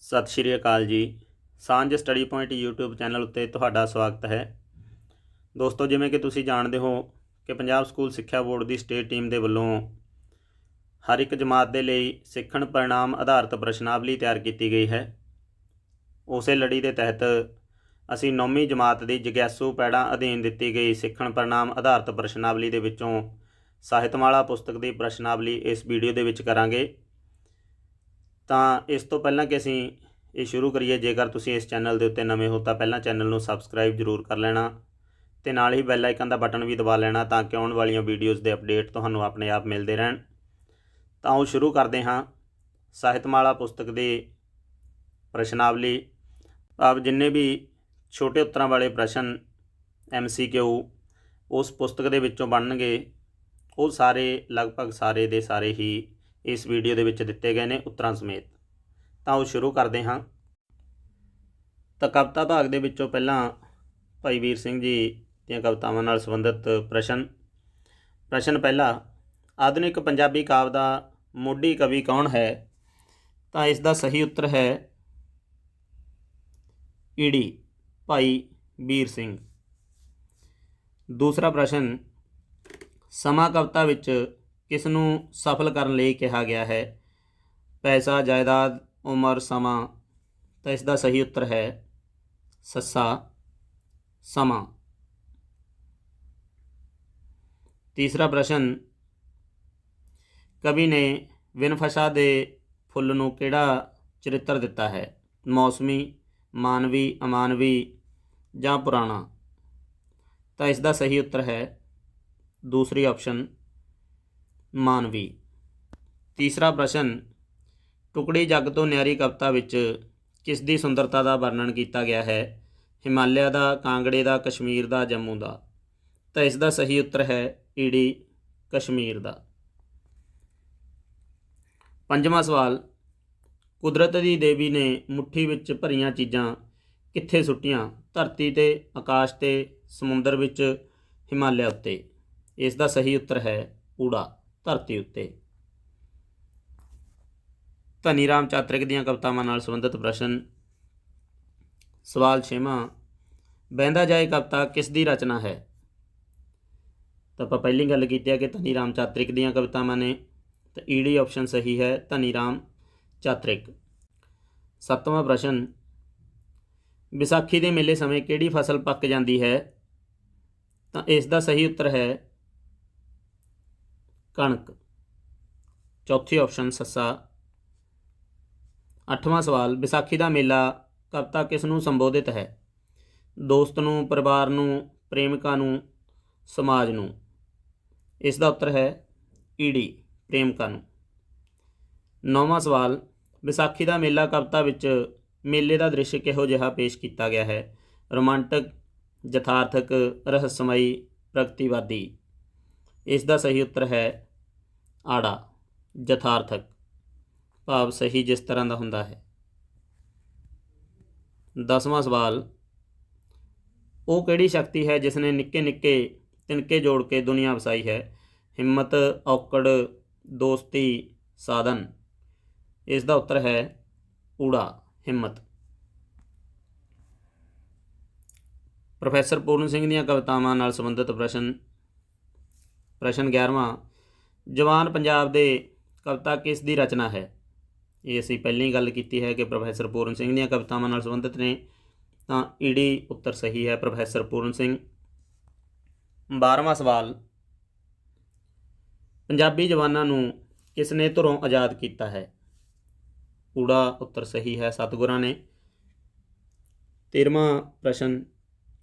ਸਤਿ ਸ਼੍ਰੀ ਅਕਾਲ ਜੀ। ਸਾਂਝ ਸਟੱਡੀ ਪੁਆਇੰਟ YouTube ਚੈਨਲ ਉੱਤੇ ਤੁਹਾਡਾ ਸਵਾਗਤ ਹੈ। ਦੋਸਤੋ, ਜਿਵੇਂ ਕਿ ਤੁਸੀਂ ਜਾਣਦੇ ਹੋ ਕਿ ਪੰਜਾਬ ਸਕੂਲ ਸਿੱਖਿਆ ਬੋਰਡ ਦੀ ਸਟੇਟ ਟੀਮ ਦੇ ਵੱਲੋਂ ਹਰ ਇੱਕ ਜਮਾਤ ਦੇ ਲਈ ਸਿੱਖਣ ਪਰਿਣਾਮ ਆਧਾਰਿਤ ਪ੍ਰਸ਼ਨਾਵਲੀ ਤਿਆਰ ਕੀਤੀ ਗਈ ਹੈ। ਉਸੇ ਲੜੀ ਦੇ ਤਹਿਤ ਅਸੀਂ 9ਵੀਂ ਜਮਾਤ ਦੀ ਜਗਿਆਸੂ ਪੈੜਾਂ ਅਧੀਨ ਦਿੱਤੀ ਗਈ ਸਿੱਖਣ ਪਰਿਣਾਮ ਆਧਾਰਿਤ ਪ੍ਰਸ਼ਨਾਵਲੀ ਦੇ ਵਿੱਚੋਂ ਸਾਹਿਤਮਾਲਾ ਪੁਸਤਕ ਦੀ ਪ੍ਰਸ਼ਨਾਵਲੀ ਇਸ ਵੀਡੀਓ ਦੇ ਵਿੱਚ ਕਰਾਂਗੇ। ਤਾਂ ਇਸ ਤੋਂ ਪਹਿਲਾਂ ਕਿ ਅਸੀਂ ਇਹ ਸ਼ੁਰੂ ਕਰੀਏ, ਜੇਕਰ ਤੁਸੀਂ ਇਸ ਚੈਨਲ ਦੇ ਉੱਤੇ ਨਵੇਂ ਹੋ ਤਾਂ ਪਹਿਲਾਂ ਚੈਨਲ ਨੂੰ ਸਬਸਕ੍ਰਾਈਬ ਜ਼ਰੂਰ ਕਰ ਲੈਣਾ ਅਤੇ ਨਾਲ ਹੀ ਬੈਲ ਆਈਕਨ ਦਾ ਬਟਨ ਵੀ ਦਬਾ ਲੈਣਾ ਤਾਂ ਕਿ ਆਉਣ ਵਾਲੀਆਂ ਵੀਡੀਓਜ਼ ਦੇ ਅਪਡੇਟ ਤੁਹਾਨੂੰ ਆਪਣੇ ਆਪ ਮਿਲਦੇ ਰਹਿਣ। ਤਾਂ ਆਓ ਸ਼ੁਰੂ ਕਰਦੇ ਹਾਂ। ਸਾਹਿਤਮਾਲਾ ਪੁਸਤਕ ਦੀ ਪ੍ਰਸ਼ਨਾਵਲੀ ਭਾਵ ਜਿੰਨੇ ਵੀ ਛੋਟੇ ਉੱਤਰਾਂ ਵਾਲੇ ਪ੍ਰਸ਼ਨ MCQ ਉਸ ਪੁਸਤਕ ਦੇ ਵਿੱਚੋਂ ਬਣਨਗੇ, ਉਹ ਸਾਰੇ ਲਗਭਗ ਸਾਰੇ ਦੇ ਸਾਰੇ ਹੀ ਇਸ ਵੀਡੀਓ ਦੇ ਵਿੱਚ ਦਿੱਤੇ ਗਏ ਨੇ ਉੱਤਰਾਂ ਸਮੇਤ। ਤਾਂ ਉਹ ਸ਼ੁਰੂ ਕਰਦੇ ਹਾਂ। ਤਾਂ ਕਵਿਤਾ ਭਾਗ ਦੇ ਵਿੱਚੋਂ ਪਹਿਲਾਂ ਭਾਈ ਵੀਰ ਸਿੰਘ ਜੀ ਦੀਆਂ ਕਵਿਤਾਵਾਂ ਨਾਲ ਸੰਬੰਧਿਤ ਪ੍ਰਸ਼ਨ ਪਹਿਲਾ, ਆਧੁਨਿਕ ਪੰਜਾਬੀ ਕਾਵਿ ਦਾ ਮੋਢੀ ਕਵੀ ਕੌਣ ਹੈ? ਤਾਂ ਇਸ ਦਾ ਸਹੀ ਉੱਤਰ ਹੈ ਈੜੀ ਭਾਈ ਵੀਰ ਸਿੰਘ। ਦੂਸਰਾ ਪ੍ਰਸ਼ਨ, ਸਮਾਂ ਕਵਿਤਾ ਵਿੱਚ ਕਿਸ ਨੂੰ ਸਫਲ ਕਰਨ ਲਈ ਕਿਹਾ ਗਿਆ ਹੈ? ਪੈਸਾ, ਜਾਇਦਾਦ, ਉਮਰ, ਸਮਾਂ। ਤਾਂ ਇਸ ਦਾ ਸਹੀ ਉੱਤਰ ਹੈ ਸੱਸਾ ਸਮਾਂ। ਤੀਸਰਾ ਪ੍ਰਸ਼ਨ, ਕਵੀ ਨੇ ਵਿਨਫਸ਼ਾ ਦੇ ਫੁੱਲ ਨੂੰ ਕਿਹੜਾ ਚਰਿੱਤਰ ਦਿੱਤਾ ਹੈ? ਮੌਸਮੀ, ਮਾਨਵੀ, ਅਮਾਨਵੀ ਜਾਂ ਪੁਰਾਣਾ। ਤਾਂ ਇਸ ਦਾ ਸਹੀ ਉੱਤਰ ਹੈ ਦੂਸਰੀ ਆਪਸ਼ਨ ਮਾਨਵੀ। ਤੀਸਰਾ ਪ੍ਰਸ਼ਨ, ਟੁਕੜੀ ਜੱਗ ਤੋਂ ਨਿਆਰੀ ਕਵਿਤਾ ਵਿੱਚ ਕਿਸ ਦੀ ਸੁੰਦਰਤਾ ਦਾ ਵਰਣਨ ਕੀਤਾ ਗਿਆ ਹੈ? ਹਿਮਾਲਿਆ ਦਾ, ਕਾਂਗੜੇ ਦਾ, ਕਸ਼ਮੀਰ ਦਾ, ਜੰਮੂ ਦਾ। ਤਾਂ ਇਸ ਦਾ ਸਹੀ ਉੱਤਰ ਹੈ ਈੜੀ ਕਸ਼ਮੀਰ ਦਾ। ਪੰਜਵਾਂ ਸਵਾਲ, ਕੁਦਰਤ ਦੀ ਦੇਵੀ ਨੇ ਮੁੱਠੀ ਵਿੱਚ ਭਰੀਆਂ ਚੀਜ਼ਾਂ ਕਿੱਥੇ ਸੁੱਟੀਆਂ? ਧਰਤੀ 'ਤੇ, ਆਕਾਸ਼ 'ਤੇ, ਸਮੁੰਦਰ ਵਿੱਚ, ਹਿਮਾਲਿਆ ਉੱਤੇ। ਇਸ ਦਾ ਸਹੀ ਉੱਤਰ ਹੈ ਊੜਾ ਧਰਤੀ ਉੱਤੇ। ਧਨੀ ਰਾਮ ਚਾਤ੍ਰਿਕ ਦੀਆਂ ਕਵਿਤਾਵਾਂ ਨਾਲ ਸੰਬੰਧਿਤ ਪ੍ਰਸ਼ਨ। ਸਵਾਲ ਛੇਵਾਂ, ਬਹਿੰਦਾ ਜਾਏ ਕਵਿਤਾ ਕਿਸ ਦੀ ਰਚਨਾ ਹੈ? ਤਾਂ ਆਪਾਂ ਪਹਿਲੀ ਗੱਲ ਕੀਤੀ ਹੈ ਕਿ ਧਨੀ ਰਾਮ ਚਾਤ੍ਰਿਕ ਦੀਆਂ ਕਵਿਤਾਵਾਂ ਨੇ, ਤਾਂ ਈਡੀ ਆਪਸ਼ਨ ਸਹੀ ਹੈ ਧਨੀ ਰਾਮ ਚਾਤ੍ਰਿਕ। ਸੱਤਵਾਂ ਪ੍ਰਸ਼ਨ, ਵਿਸਾਖੀ ਦੇ ਮੇਲੇ ਸਮੇਂ ਕਿਹੜੀ ਫਸਲ ਪੱਕ ਜਾਂਦੀ ਹੈ? ਤਾਂ ਇਸ ਦਾ ਸਹੀ ਉੱਤਰ ਹੈ ਕਣਕ। ਚੌਥੀ ਆਪਸ਼ਨ ਸੱਸਾ। ਅੱਠਵਾਂ ਸਵਾਲ, ਵਿਸਾਖੀ ਦਾ ਮੇਲਾ ਕਵਿਤਾ ਕਿਸ ਨੂੰ ਸੰਬੋਧਿਤ ਹੈ? ਦੋਸਤ ਨੂੰ, ਪਰਿਵਾਰ ਨੂੰ, ਪ੍ਰੇਮਿਕਾ ਨੂੰ, ਸਮਾਜ ਨੂੰ। ਇਸ ਦਾ ਉੱਤਰ ਹੈ ਈਡੀ ਪ੍ਰੇਮਿਕਾ ਨੂੰ। ਨੌਵਾਂ ਸਵਾਲ, ਵਿਸਾਖੀ ਦਾ ਮੇਲਾ ਕਵਿਤਾ ਵਿੱਚ ਮੇਲੇ ਦਾ ਦ੍ਰਿਸ਼ ਕਿਹੋ ਜਿਹਾ ਪੇਸ਼ ਕੀਤਾ ਗਿਆ ਹੈ? ਰੋਮਾਂਟਿਕ, ਯਥਾਰਥਕ, ਰਹੱਸਮਈ, ਪ੍ਰਗਤੀਵਾਦੀ। ਇਸ ਦਾ ਸਹੀ ਉੱਤਰ ਹੈ ਆੜਾ ਯਥਾਰਥਕ, ਭਾਵ ਸਹੀ ਜਿਸ ਤਰ੍ਹਾਂ ਦਾ ਹੁੰਦਾ ਹੈ। 10ਵਾਂ ਸਵਾਲ, ਉਹ ਕਿਹੜੀ ਸ਼ਕਤੀ ਹੈ ਜਿਸ ਨੇ ਨਿੱਕੇ ਨਿੱਕੇ ਤਿਨਕੇ ਜੋੜ ਕੇ ਦੁਨੀਆ ਵਸਾਈ ਹੈ? ਹਿੰਮਤ, ਔਕੜ, ਦੋਸਤੀ, ਸਾਧਨ। ਇਸ ਦਾ ਉੱਤਰ ਹੈ ਊੜਾ ਹਿੰਮਤ। ਪ੍ਰੋਫੈਸਰ ਪੂਰਨ ਸਿੰਘ ਦੀਆਂ ਕਵਿਤਾਵਾਂ ਨਾਲ ਸੰਬੰਧਿਤ ਪ੍ਰਸ਼ਨ 11ਵਾਂ, ਜਵਾਨ ਪੰਜਾਬ ਦੇ ਕਵਿਤਾ ਕਿਸ ਦੀ ਰਚਨਾ ਹੈ? ਇਹ ਅਸੀਂ ਪਹਿਲਾਂ ਗੱਲ ਕੀਤੀ ਹੈ ਕਿ ਪ੍ਰੋਫੈਸਰ ਪੂਰਨ ਸਿੰਘ ਦੀਆਂ ਕਵਿਤਾਵਾਂ ਨਾਲ ਸੰਬੰਧਿਤ ਨੇ, ਤਾਂ ਈਡੀ ਉੱਤਰ ਸਹੀ ਹੈ ਪ੍ਰੋਫੈਸਰ ਪੂਰਨ ਸਿੰਘ। 12ਵਾਂ ਸਵਾਲ, ਪੰਜਾਬੀ ਜਵਾਨਾਂ ਨੂੰ ਕਿਸ ਨੇ ਧੁਰੋਂ ਆਜ਼ਾਦ ਕੀਤਾ ਹੈ? ਊੜਾ ਉੱਤਰ ਸਹੀ ਹੈ ਸਤਿਗੁਰਾਂ ਨੇ। 13ਵਾਂ ਪ੍ਰਸ਼ਨ,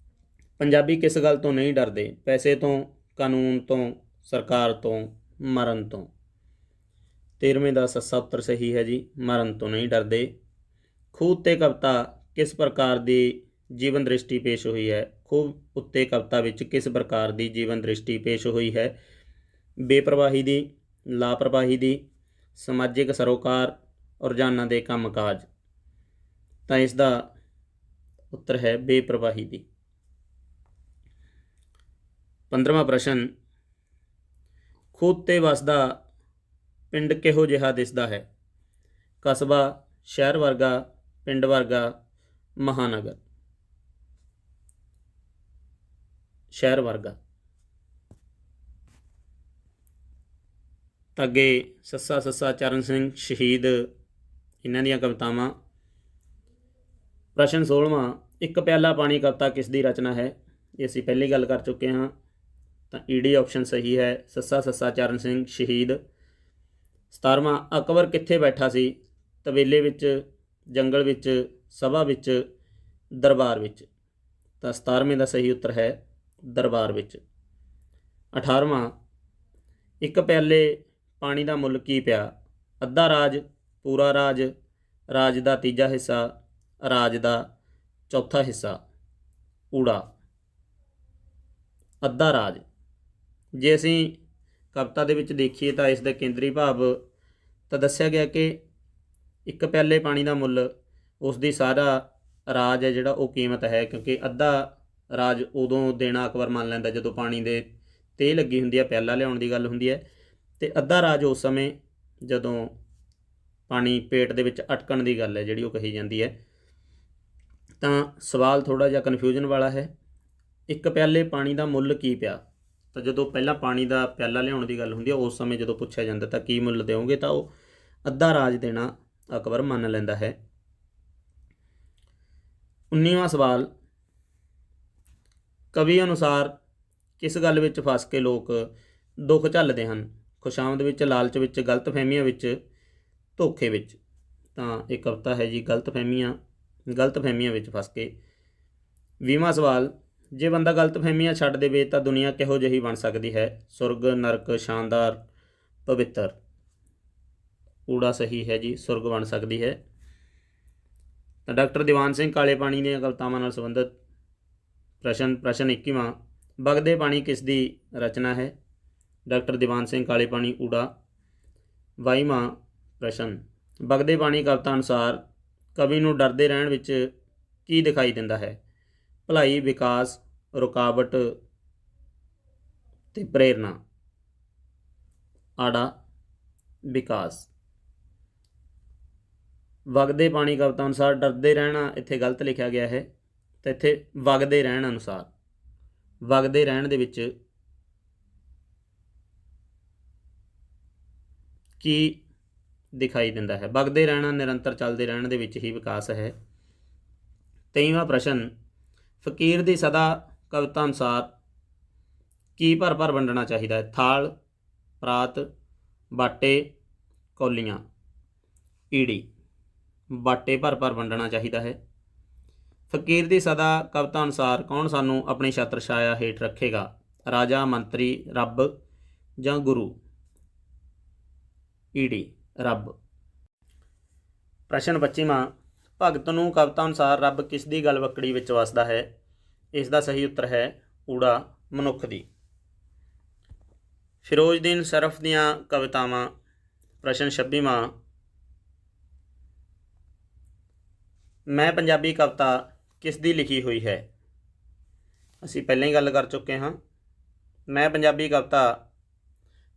ਪੰਜਾਬੀ ਕਿਸ ਗੱਲ ਤੋਂ ਨਹੀਂ ਡਰਦੇ? ਪੈਸੇ ਤੋਂ, ਕਾਨੂੰਨ ਤੋਂ, ਸਰਕਾਰ ਤੋਂ, ਮਰਨ ਤੋਂ। 13ਵੇਂ ਦਾ ਸੱਸਾ ਉੱਤਰ ਸਹੀ ਹੈ ਜੀ, ਮਰਨ ਤੋਂ ਨਹੀਂ ਡਰਦੇ। ਖੂਹ ਉੱਤੇ ਕਵਿਤਾ ਕਿਸ ਪ੍ਰਕਾਰ ਦੀ ਜੀਵਨ ਦ੍ਰਿਸ਼ਟੀ ਪੇਸ਼ ਹੋਈ ਹੈ? ਖੂਹ ਉੱਤੇ ਕਵਿਤਾ ਵਿੱਚ ਕਿਸ ਪ੍ਰਕਾਰ ਦੀ ਜੀਵਨ ਦ੍ਰਿਸ਼ਟੀ ਪੇਸ਼ ਹੋਈ ਹੈ? ਬੇਪਰਵਾਹੀ ਦੀ, ਲਾਪਰਵਾਹੀ ਦੀ, ਸਮਾਜਿਕ ਸਰੋਕਾਰ, ਰੋਜ਼ਾਨਾ ਦੇ ਕੰਮ ਕਾਜ। ਤਾਂ ਇਸ ਦਾ ਉੱਤਰ ਹੈ ਬੇਪਰਵਾਹੀ ਦੀ। 15ਵਾਂ ਪ੍ਰਸ਼ਨ, ਖੂਹ ਉੱਤੇ ਵਸਦਾ ਪਿੰਡ ਕਿਹੋ ਜਿਹਾ ਦਿਸਦਾ ਹੈ? ਕਸਬਾ, ਸ਼ਹਿਰ ਵਰਗਾ, ਪਿੰਡ ਵਰਗਾ, ਮਹਾਨਗਰ, ਸ਼ਹਿਰ ਵਰਗਾ। ਤਾਂ ਅੱਗੇ ਸੱਸਾ ਸੱਸਾ ਚਰਨ ਸਿੰਘ ਸ਼ਹੀਦ, ਇਹਨਾਂ ਦੀਆਂ ਕਵਿਤਾਵਾਂ। ਪ੍ਰਸ਼ਨ 16ਵਾਂ, ਇੱਕ ਪਿਆਲਾ ਪਾਣੀ ਕਵਿਤਾ ਕਿਸ ਦੀ ਰਚਨਾ ਹੈ? ਇਹ ਅਸੀਂ ਪਹਿਲੀ ਗੱਲ ਕਰ ਚੁੱਕੇ ਹਾਂ, ਤਾਂ ਈਡੀ ਆਪਸ਼ਨ ਸਹੀ ਹੈ, ਸੱਸਾ ਸੱਸਾ ਚਰਨ ਸਿੰਘ ਸ਼ਹੀਦ। 17ਵਾਂ, ਅਕਬਰ ਕਿੱਥੇ ਬੈਠਾ ਸੀ? ਤਬੇਲੇ ਵਿੱਚ, ਜੰਗਲ ਵਿੱਚ, ਸਭਾ ਵਿੱਚ, ਦਰਬਾਰ ਵਿੱਚ। ਤਾਂ 17ਵੇਂ ਦਾ ਸਹੀ ਉੱਤਰ ਹੈ ਦਰਬਾਰ ਵਿੱਚ। 18ਵਾਂ, ਇੱਕ ਪਿਆਲੇ ਪਾਣੀ ਦਾ ਮੁੱਲ ਕੀ ਪਿਆ? ਅੱਧਾ ਰਾਜ, ਪੂਰਾ ਰਾਜ, ਰਾਜ ਦਾ ਤੀਜਾ ਹਿੱਸਾ, ਰਾਜ ਦਾ ਚੌਥਾ ਹਿੱਸਾ। ਊੜਾ, ਅੱਧਾ ਰਾਜ। ਜੇ ਅਸੀਂ ਕਵਿਤਾ ਦੇ ਵਿੱਚ ਦੇਖੀਏ ਤਾਂ ਇਸ ਦਾ ਕੇਂਦਰੀ ਭਾਵ ਤਾਂ ਦੱਸਿਆ ਗਿਆ ਕਿ ਇੱਕ ਪਿਆਲੇ ਪਾਣੀ ਦਾ ਮੁੱਲ ਉਸ ਦੀ ਸਾਰਾ ਰਾਜ ਹੈ ਜਿਹੜਾ ਉਹ ਕੀਮਤ ਹੈ, ਕਿਉਂਕਿ ਅੱਧਾ ਰਾਜ ਉਦੋਂ ਦੇਣਾ ਅਕਬਰ ਮੰਨ ਲੈਂਦਾ ਜਦੋਂ ਪਾਣੀ ਦੇ ਤੇਹ ਲੱਗੀ ਹੁੰਦੀ ਹੈ, ਪਿਆਲਾ ਲਿਆਉਣ ਦੀ ਗੱਲ ਹੁੰਦੀ ਹੈ, ਅਤੇ ਅੱਧਾ ਰਾਜ ਉਸ ਸਮੇਂ ਜਦੋਂ ਪਾਣੀ ਪੇਟ ਦੇ ਵਿੱਚ ਅਟਕਣ ਦੀ ਗੱਲ ਹੈ ਜਿਹੜੀ ਉਹ ਕਹੀ ਜਾਂਦੀ ਹੈ। ਤਾਂ ਸਵਾਲ ਥੋੜ੍ਹਾ ਜਿਹਾ ਕਨਫਿਊਜ਼ਨ ਵਾਲਾ ਹੈ। ਇੱਕ ਪਿਆਲੇ ਪਾਣੀ ਦਾ ਮੁੱਲ ਕੀ ਪਿਆ? ਤਾਂ ਜਦੋਂ ਪਹਿਲਾਂ ਪਾਣੀ ਦਾ ਪਿਆਲਾ ਲਿਆਉਣ ਦੀ ਗੱਲ ਹੁੰਦੀ ਹੈ ਉਸ ਸਮੇਂ ਜਦੋਂ ਪੁੱਛਿਆ ਜਾਂਦਾ ਤਾਂ ਕੀ ਮੁੱਲ ਦਿਓਗੇ, ਤਾਂ ਉਹ ਅੱਧਾ ਰਾਜ ਦੇਣਾ ਅਕਬਰ ਮੰਨ ਲੈਂਦਾ ਹੈ। 19ਵਾਂ ਸਵਾਲ, ਕਵੀ ਅਨੁਸਾਰ ਕਿਸ ਗੱਲ ਵਿੱਚ ਫਸ ਕੇ ਲੋਕ ਦੁੱਖ ਝੱਲਦੇ ਹਨ? ਖੁਸ਼ਾਮਦ ਵਿੱਚ, ਲਾਲਚ ਵਿੱਚ, ਗਲਤਫਹਿਮੀਆਂ ਵਿੱਚ, ਧੋਖੇ ਵਿੱਚ। ਤਾਂ ਇਹ ਕਵਿਤਾ ਹੈ ਜੀ ਗਲਤਫਹਿਮੀਆਂ ਵਿੱਚ ਫਸ ਕੇ। 20ਵਾਂ ਸਵਾਲ, ਜੇ ਬੰਦਾ ਗਲਤਫਹਿਮੀਆਂ ਛੱਡ ਦੇਵੇ ਤਾਂ ਦੁਨੀਆ ਕਿਹੋ ਜਿਹੀ ਬਣ ਸਕਦੀ ਹੈ? ਸੁਰਗ, ਨਰਕ, ਸ਼ਾਨਦਾਰ, ਪਵਿੱਤਰ। ਊੜਾ ਸਹੀ ਹੈ ਜੀ, ਸੁਰਗ ਬਣ ਸਕਦੀ ਹੈ। ਤਾਂ ਡਾਕਟਰ ਦੀਵਾਨ ਸਿੰਘ ਕਾਲੇ ਪਾਣੀ ਦੀਆਂ ਕਵਿਤਾਵਾਂ ਨਾਲ ਸੰਬੰਧਿਤ ਪ੍ਰਸ਼ਨ 21ਵਾਂ, ਵਗਦੇ ਪਾਣੀ ਕਿਸ ਦੀ ਰਚਨਾ ਹੈ? ਡਾਕਟਰ ਦੀਵਾਨ ਸਿੰਘ ਕਾਲੇ ਪਾਣੀ, ਊੜਾ। 22ਵਾਂ ਪ੍ਰਸ਼ਨ, ਵਗਦੇ ਪਾਣੀ ਕਵਿਤਾ ਅਨੁਸਾਰ ਕਵੀ ਨੂੰ ਡਰਦੇ ਰਹਿਣ ਵਿੱਚ ਕੀ ਦਿਖਾਈ ਦਿੰਦਾ ਹੈ? ਭਲਾਈ, ਵਿਕਾਸ, ਰੁਕਾਵਟ ਤੇ ਪ੍ਰੇਰਨਾ। ਆੜਾ, ਵਿਕਾਸ। ਵਗਦੇ ਪਾਣੀ ਕਵਿਤਾ ਅਨੁਸਾਰ ਡਰਦੇ ਰਹਿਣਾ ਇੱਥੇ ਗਲਤ ਲਿਖਿਆ ਗਿਆ ਹੈ, ਤਾਂ ਇੱਥੇ ਵਗਦੇ ਰਹਿਣ ਅਨੁਸਾਰ, ਵਗਦੇ ਰਹਿਣ ਦੇ ਵਿੱਚ ਕੀ ਦਿਖਾਈ ਦਿੰਦਾ ਹੈ? ਵਗਦੇ ਰਹਿਣਾ, ਨਿਰੰਤਰ ਚੱਲਦੇ ਰਹਿਣ ਦੇ ਵਿੱਚ ਹੀ ਵਿਕਾਸ ਹੈ। 23ਵਾਂ ਪ੍ਰਸ਼ਨ, ਫਕੀਰ ਦੀ ਸਦਾ ਕਵਿਤਾ ਅਨੁਸਾਰ ਕੀ ਭਰ ਭਰ ਵੰਡਣਾ ਚਾਹੀਦਾ ਹੈ? ਥਾਲ, ਪਰਾਤ, ਬਾਟੇ, ਕੌਲੀਆਂ। ਈੜੀ, ਬਾਟੇ ਭਰ ਭਰ ਵੰਡਣਾ ਚਾਹੀਦਾ ਹੈ। ਫਕੀਰ ਦੀ ਸਦਾ ਕਵਿਤਾ ਅਨੁਸਾਰ ਕੌਣ ਸਾਨੂੰ ਆਪਣੀ ਛਤਰ ਛਾਇਆ ਹੇਠ ਰੱਖੇਗਾ? ਰਾਜਾ, ਮੰਤਰੀ, ਰੱਬ ਜਾਂ ਗੁਰੂ। ਈੜੀ, ਰੱਬ। ਪ੍ਰਸ਼ਨ 25ਵਾਂ, ਭਗਤ ਨੂੰ ਕਵਿਤਾ ਅਨੁਸਾਰ ਰੱਬ ਕਿਸ ਦੀ ਗਲਵੱਕੜੀ ਵਿੱਚ ਵਸਦਾ ਹੈ? ਇਸ ਦਾ ਸਹੀ ਉੱਤਰ ਹੈ ਊੜਾ, ਮਨੁੱਖ ਦੀ। ਫਿਰੋਜ਼ਦੀਨ ਸ਼ਰਫ ਦੀਆਂ ਕਵਿਤਾਵਾਂ। ਪ੍ਰਸ਼ਨ 26ਵਾਂ, ਮੈਂ ਪੰਜਾਬੀ ਕਵਿਤਾ ਕਿਸ ਦੀ ਲਿਖੀ ਹੋਈ ਹੈ? ਅਸੀਂ ਪਹਿਲਾਂ ਹੀ ਗੱਲ ਕਰ ਚੁੱਕੇ ਹਾਂ। ਮੈਂ ਪੰਜਾਬੀ ਕਵਿਤਾ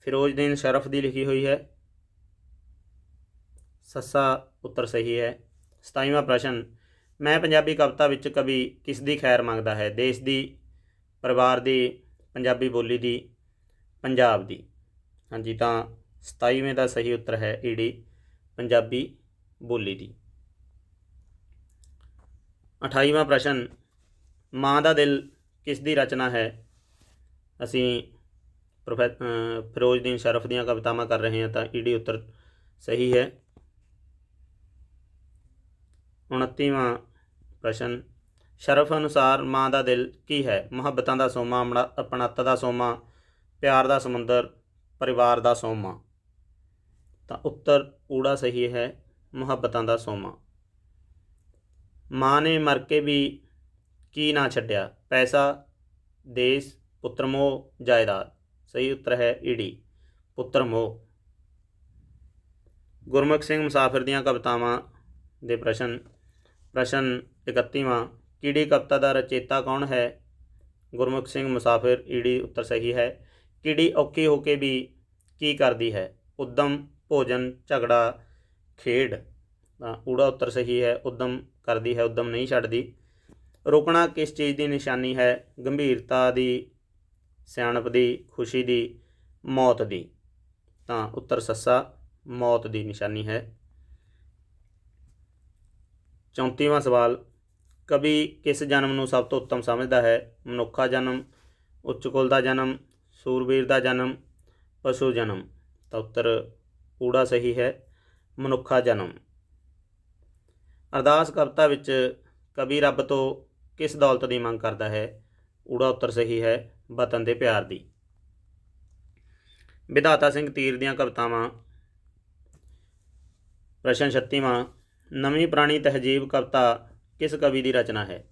ਫਿਰੋਜ਼ਦੀਨ ਸ਼ਰਫ ਦੀ ਲਿਖੀ ਹੋਈ ਹੈ। ਸੱਸਾ ਉੱਤਰ ਸਹੀ ਹੈ। 27ਵਾਂ ਪ੍ਰਸ਼ਨ, ਮੈਂ ਪੰਜਾਬੀ ਕਵਿਤਾ ਵਿੱਚ ਕਵੀ ਕਿਸ ਦੀ ਖੈਰ ਮੰਗਦਾ ਹੈ? ਦੇਸ਼ ਦੀ, ਪਰਿਵਾਰ ਦੀ, ਪੰਜਾਬੀ ਬੋਲੀ ਦੀ, ਪੰਜਾਬ ਦੀ। ਹਾਂਜੀ, ਤਾਂ 27ਵੇਂ ਦਾ ਸਹੀ ਉੱਤਰ ਹੈ ਈੜੀ, ਪੰਜਾਬੀ ਬੋਲੀ ਦੀ। 28ਵਾਂ ਪ੍ਰਸ਼ਨ, ਮਾਂ ਦਾ ਦਿਲ ਕਿਸ ਦੀ ਰਚਨਾ ਹੈ? ਅਸੀਂ ਫਿਰੋਜ਼ਦੀਨ ਸ਼ਰਫ ਦੀਆਂ ਕਵਿਤਾਵਾਂ ਕਰ ਰਹੇ ਹਾਂ, ਤਾਂ ਈਡੀ ਉੱਤਰ ਸਹੀ ਹੈ। 29ਵਾਂ ਪ੍ਰਸ਼ਨ, ਸ਼ਰਫ ਅਨੁਸਾਰ ਮਾਂ ਦਾ ਦਿਲ ਕੀ ਹੈ? ਮੁਹੱਬਤਾਂ ਦਾ ਸੋਮਾ, ਅਪਣੱਤ ਦਾ ਸੋਮਾ, ਪਿਆਰ ਦਾ ਸਮੁੰਦਰ, ਪਰਿਵਾਰ ਦਾ ਸੋਮਾ। ਤਾਂ ਉੱਤਰ ਊੜਾ ਸਹੀ ਹੈ, ਮੁਹੱਬਤਾਂ ਦਾ ਸੋਮਾ। ਮਾਂ ਨੇ ਮਰ ਕੇ ਵੀ ਕੀ ਨਾ ਛੱਡਿਆ? ਪੈਸਾ, ਦੇਸ਼, ਪੁੱਤਰ ਮੋਹ, ਜਾਇਦਾਦ। ਸਹੀ ਉੱਤਰ ਹੈ ਈੜੀ, ਪੁੱਤਰ ਮੋਹ। ਗੁਰਮੁਖ ਸਿੰਘ ਮੁਸਾਫਿਰ ਦੀਆਂ ਕਵਿਤਾਵਾਂ ਦੇ ਪ੍ਰਸ਼ਨ 31ਵਾਂ, ਕੀੜੀ ਕਵਿਤਾ ਦਾ ਰਚੇਤਾ ਕੌਣ ਹੈ? ਗੁਰਮੁਖ ਸਿੰਘ ਮੁਸਾਫਿਰ। ਈੜੀ ਉੱਤਰ ਸਹੀ ਹੈ। ਕੀੜੀ ਔਖੀ ਹੋ ਕੇ ਵੀ ਕੀ ਕਰਦੀ ਹੈ? ਉੱਦਮ, ਭੋਜਨ, ਝਗੜਾ, ਖੇਡ। ਤਾਂ ਊੜਾ ਉੱਤਰ ਸਹੀ ਹੈ। ਉਦਮ ਕਰਦੀ ਹੈ, ਉਦਮ ਨਹੀਂ ਛੱਡਦੀ। ਰੁਕਣਾ ਕਿਸ ਚੀਜ਼ ਦੀ ਨਿਸ਼ਾਨੀ ਹੈ? ਗੰਭੀਰਤਾ ਦੀ, ਸਿਆਣਪ ਦੀ, ਖੁਸ਼ੀ ਦੀ, ਮੌਤ ਦੀ। ਤਾਂ ਉੱਤਰ ਸੱਸਾ ਮੌਤ ਦੀ ਨਿਸ਼ਾਨੀ ਹੈ। 34ਵਾਂ ਸਵਾਲ, ਕਵੀ ਕਿਸ ਜਨਮ ਨੂੰ ਸਭ ਤੋਂ ਉੱਤਮ ਸਮਝਦਾ ਹੈ? ਮਨੁੱਖਾ ਜਨਮ, ਉੱਚ ਕੁਲ ਦਾ ਜਨਮ, ਸੂਰਬੀਰ ਦਾ ਜਨਮ, ਪਸ਼ੂ ਜਨਮ। ਤਾਂ ਉੱਤਰ ਊੜਾ ਸਹੀ ਹੈ, ਮਨੁੱਖਾ ਜਨਮ। ਅਰਦਾਸ ਕਵਿਤਾ ਵਿੱਚ ਕਵੀ ਰੱਬ ਤੋਂ ਕਿਸ ਦੌਲਤ ਦੀ ਮੰਗ ਕਰਦਾ ਹੈ? ਊੜਾ ਉੱਤਰ ਸਹੀ ਹੈ, ਵਤਨ ਦੇ ਪਿਆਰ ਦੀ। ਵਿਧਾਤਾ ਸਿੰਘ ਤੀਰ ਦੀਆਂ ਕਵਿਤਾਵਾਂ। ਪ੍ਰਸ਼ਨ 36ਵਾਂ, ਨਵੀਂ ਪੁਰਾਣੀ ਤਹਿਜੀਬ ਕਵਿਤਾ ਕਿਸ ਕਵੀ ਦੀ ਰਚਨਾ ਹੈ?